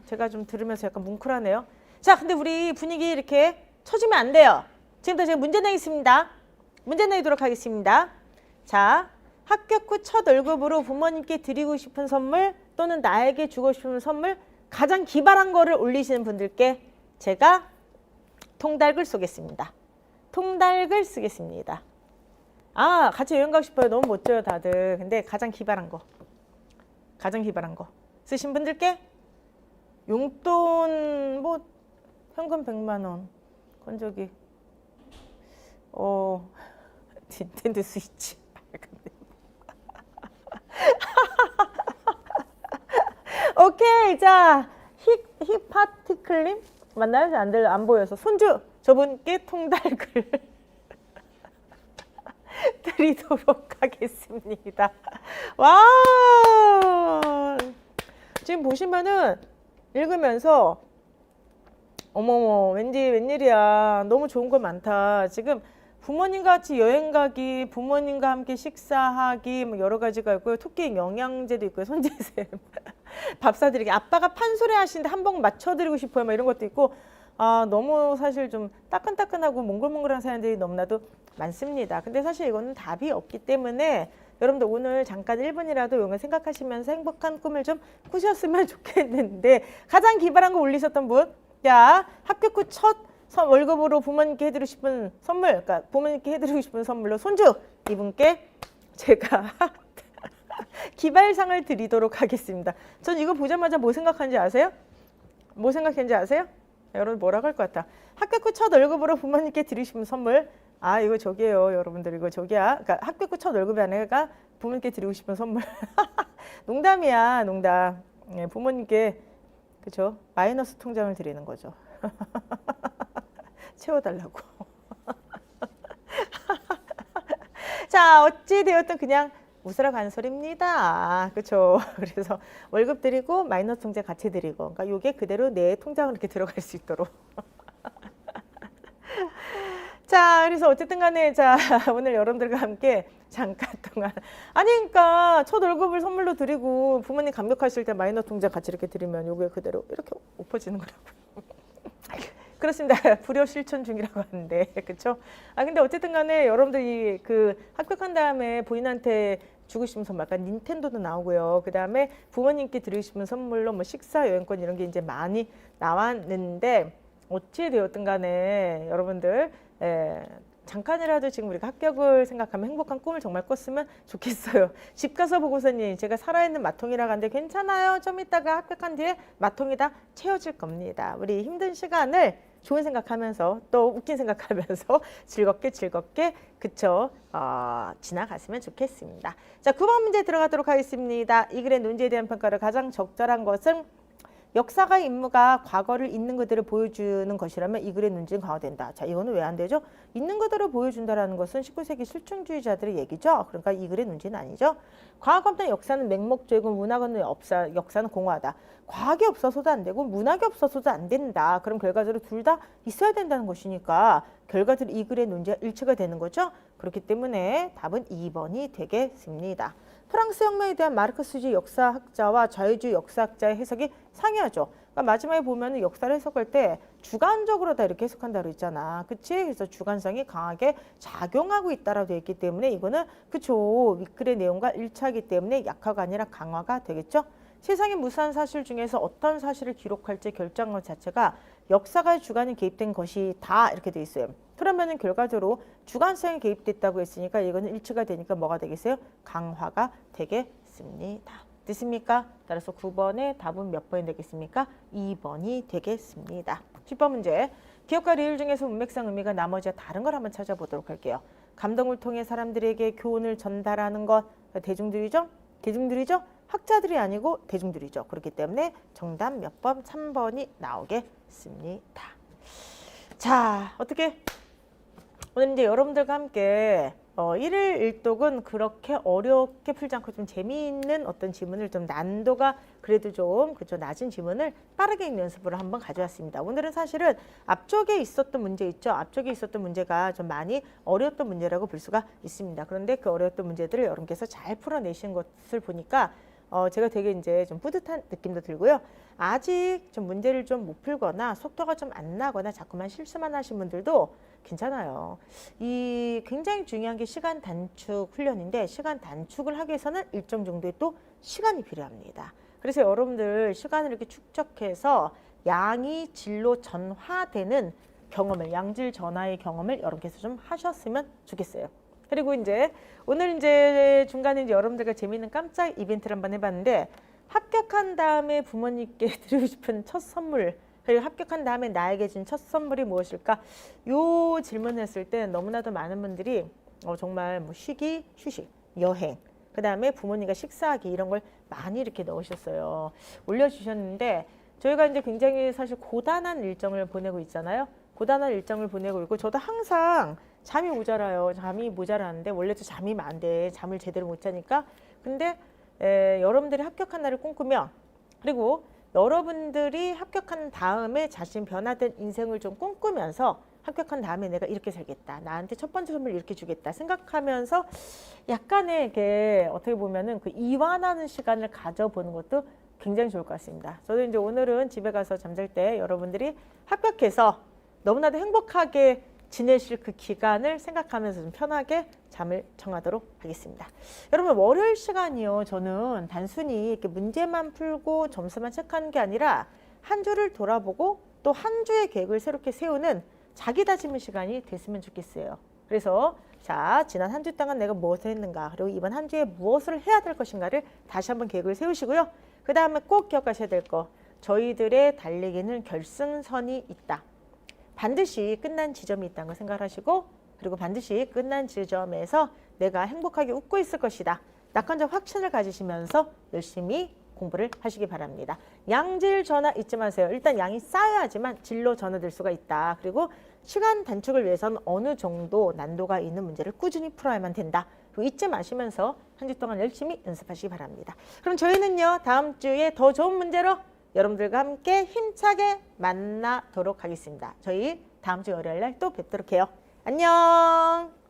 제가 좀 들으면서 약간 뭉클하네요. 자, 근데 우리 분위기 이렇게 처지면 안 돼요. 지금부터 제가 문제 내겠습니다. 문제 내도록 하겠습니다. 자, 합격 후 첫 월급으로 부모님께 드리고 싶은 선물 또는 나에게 주고 싶은 선물 가장 기발한 거를 올리시는 분들께 제가 통닭을 쏘겠습니다. 통닭을 쓰겠습니다. 같이 여행 가고 싶어요. 너무 멋져요, 다들. 근데 가장 기발한 거 쓰신 분들께 용돈 현금 100만 원 건저기 닌텐도 스위치 오케이. 자, 힙파티클님 맞나요? 안 보여서 손주 저분께 통닭을 드리도록 하겠습니다. 와, 지금 보시면은 읽으면서 어머머 웬일이야. 너무 좋은 거 많다. 지금 부모님과 같이 여행 가기, 부모님과 함께 식사하기 여러 가지가 있고요. 토끼 영양제도 있고요. 손재쌤 밥 사드리기. 아빠가 판소리 하시는데 한 번 맞춰드리고 싶어요. 이런 것도 있고 너무 사실 좀 따끈따끈하고 몽글몽글한 사연들이 너무나도 많습니다. 근데 사실 이거는 답이 없기 때문에 여러분들 오늘 잠깐 1분이라도 이걸 생각하시면서 행복한 꿈을 좀 꾸셨으면 좋겠는데 가장 기발한 거 올리셨던 분, 자, 합격 후 첫 월급으로 부모님께 해드리고 싶은 선물, 그러니까 부모님께 해드리고 싶은 선물로 손주 이분께 제가 기발상을 드리도록 하겠습니다. 전 이거 보자마자 뭐 생각하는지 아세요? 뭐 생각했는지 아세요? 여러분 뭐라고 할 것 같아. 합격 후 첫 월급으로 부모님께 드리고 싶은 선물. 이거 저기예요, 여러분들. 이거 저기야. 그러니까 합격 후 첫 월급이 아니라 부모님께 드리고 싶은 선물. 농담이야, 농담. 예, 부모님께 그죠? 마이너스 통장을 드리는 거죠. 채워달라고. 자, 어찌 되었든 그냥 웃으러 가는 소리입니다. 그렇죠? 그래서 월급 드리고 마이너스 통장 같이 드리고, 그러니까 이게 그대로 내 통장으로 이렇게 들어갈 수 있도록. 자, 그래서 어쨌든 간에 자, 오늘 여러분들과 함께 잠깐 동안 아니 그러니까 첫 월급을 선물로 드리고 부모님 감격하실 때 마이너스 통장 같이 이렇게 드리면 요게 그대로 이렇게 엎어지는 거라고요. 그렇습니다. 불효 실천 중이라고 하는데 그렇죠? 아 근데 어쨌든 간에 여러분들이 그 합격한 다음에 부인한테 주고 싶은 선물 약간 닌텐도도 나오고요. 그다음에 부모님께 드리고 싶은 선물로 뭐 식사 여행권 이런 게 이제 많이 나왔는데 어찌 되었든 간에 여러분들 잠깐이라도 지금 우리가 합격을 생각하면 행복한 꿈을 정말 꿨으면 좋겠어요. 집 가서 보고서는 제가 살아있는 마통이라고 하는데 괜찮아요. 좀 이따가 합격한 뒤에 마통이 다 채워질 겁니다. 우리 힘든 시간을 좋은 생각하면서 또 웃긴 생각하면서 즐겁게 그쵸 지나갔으면 좋겠습니다. 자, 9번 문제 들어가도록 하겠습니다. 이 글의 논지에 대한 평가를 가장 적절한 것은 역사가 임무가 과거를 있는 그대로 보여주는 것이라면 이 글의 논지는 강화된다. 자, 이거는 왜 안 되죠? 있는 그대로 보여준다라는 것은 19세기 실증주의자들의 얘기죠. 그러니까 이 글의 논지는 아니죠. 과학 없는 역사는 맹목적이고 문학 없는 역사는 공허하다. 과학이 없어서도 안 되고 문학이 없어서도 안 된다. 그럼 결과적으로 둘 다 있어야 된다는 것이니까 결과적으로 이 글의 논지가 일치가 되는 거죠. 그렇기 때문에 답은 2번이 되겠습니다. 프랑스 혁명에 대한 마르크스주의 역사학자와 자유주의 역사학자의 해석이 상이하죠. 그러니까 마지막에 보면 역사를 해석할 때 주관적으로 다 이렇게 해석한다고 했잖아. 그치? 그래서 주관성이 강하게 작용하고 있다라고 되어 있기 때문에 이거는 그쵸. 윗글의 내용과 일치하기 때문에 약화가 아니라 강화가 되겠죠. 세상의 무수한 사실 중에서 어떤 사실을 기록할지 결정한 것 자체가 역사가의 주관이 개입된 것이 다 이렇게 돼 있어요. 그러면은 결과적으로 주관성이 개입됐다고 했으니까 이거는 일치가 되니까 뭐가 되겠어요? 강화가 되겠습니다. 됐습니까? 따라서 9번의 답은 몇 번이 되겠습니까? 2번이 되겠습니다. 10번 문제. 기억과 리을 중에서 문맥상 의미가 나머지와 다른 걸 한번 찾아보도록 할게요. 감동을 통해 사람들에게 교훈을 전달하는 것 대중들이죠? 대중들이죠? 학자들이 아니고 대중들이죠. 그렇기 때문에 정답 몇 번? 3번이 나오겠습니다. 자, 어떻게 오늘 이제 여러분들과 함께 1일 1독은 그렇게 어렵게 풀지 않고 좀 재미있는 어떤 지문을 좀 난도가 그래도 좀 그죠 낮은 지문을 빠르게 읽는 연습을 한번 가져왔습니다. 오늘은 사실은 앞쪽에 있었던 문제 있죠. 앞쪽에 있었던 문제가 좀 많이 어려웠던 문제라고 볼 수가 있습니다. 그런데 그 어려웠던 문제들을 여러분께서 잘 풀어내신 것을 보니까 제가 되게 이제 좀 뿌듯한 느낌도 들고요. 아직 좀 문제를 좀 못 풀거나 속도가 좀 안 나거나 자꾸만 실수만 하신 분들도 괜찮아요. 이 굉장히 중요한 게 시간 단축 훈련인데 시간 단축을 하기 위해서는 일정 정도의 또 시간이 필요합니다. 그래서 여러분들 시간을 이렇게 축적해서 양이 질로 전화되는 경험을 양질 전화의 경험을 여러분께서 좀 하셨으면 좋겠어요. 그리고 이제 오늘 이제 중간에 이제 여러분들과 재미있는 깜짝 이벤트를 한번 해봤는데 합격한 다음에 부모님께 드리고 싶은 첫 선물 그리고 합격한 다음에 나에게 준 첫 선물이 무엇일까? 요 질문을 했을 때 너무나도 많은 분들이 정말 뭐 쉬기, 휴식, 여행, 그 다음에 부모님과 식사하기 이런 걸 많이 이렇게 넣으셨어요. 올려주셨는데 저희가 이제 굉장히 사실 고단한 일정을 보내고 있잖아요. 고단한 일정을 보내고 있고 저도 항상 잠이 모자라요. 잠이 모자라는데 원래도 잠이 안 돼. 잠을 제대로 못 자니까. 근데 여러분들이 합격한 날을 꿈꾸며 그리고 여러분들이 합격한 다음에 자신 변화된 인생을 좀 꿈꾸면서 합격한 다음에 내가 이렇게 살겠다. 나한테 첫 번째 선물 이렇게 주겠다. 생각하면서 약간의 이렇게 어떻게 보면은 그 이완하는 시간을 가져보는 것도 굉장히 좋을 것 같습니다. 저도 이제 오늘은 집에 가서 잠잘 때 여러분들이 합격해서 너무나도 행복하게 지내실 그 기간을 생각하면서 좀 편하게 잠을 청하도록 하겠습니다. 여러분 월요일 시간이요. 저는 단순히 이렇게 문제만 풀고 점수만 체크하는 게 아니라 한 주를 돌아보고 또 한 주의 계획을 새롭게 세우는 자기 다짐의 시간이 됐으면 좋겠어요. 그래서 자 지난 한 주 동안 내가 무엇을 했는가 그리고 이번 한 주에 무엇을 해야 될 것인가를 다시 한번 계획을 세우시고요. 그 다음에 꼭 기억하셔야 될 거 저희들의 달리기는 결승선이 있다. 반드시 끝난 지점이 있다는 걸 생각하시고 그리고 반드시 끝난 지점에서 내가 행복하게 웃고 있을 것이다. 낙관적 확신을 가지시면서 열심히 공부를 하시기 바랍니다. 양질 전화 잊지 마세요. 일단 양이 쌓여야지만 질로 전화될 수가 있다. 그리고 시간 단축을 위해서는 어느 정도 난도가 있는 문제를 꾸준히 풀어야만 된다. 잊지 마시면서 한 주 동안 열심히 연습하시기 바랍니다. 그럼 저희는요, 다음 주에 더 좋은 문제로 여러분들과 함께 힘차게 만나도록 하겠습니다. 저희 다음 주 월요일 날 또 뵙도록 해요. 안녕.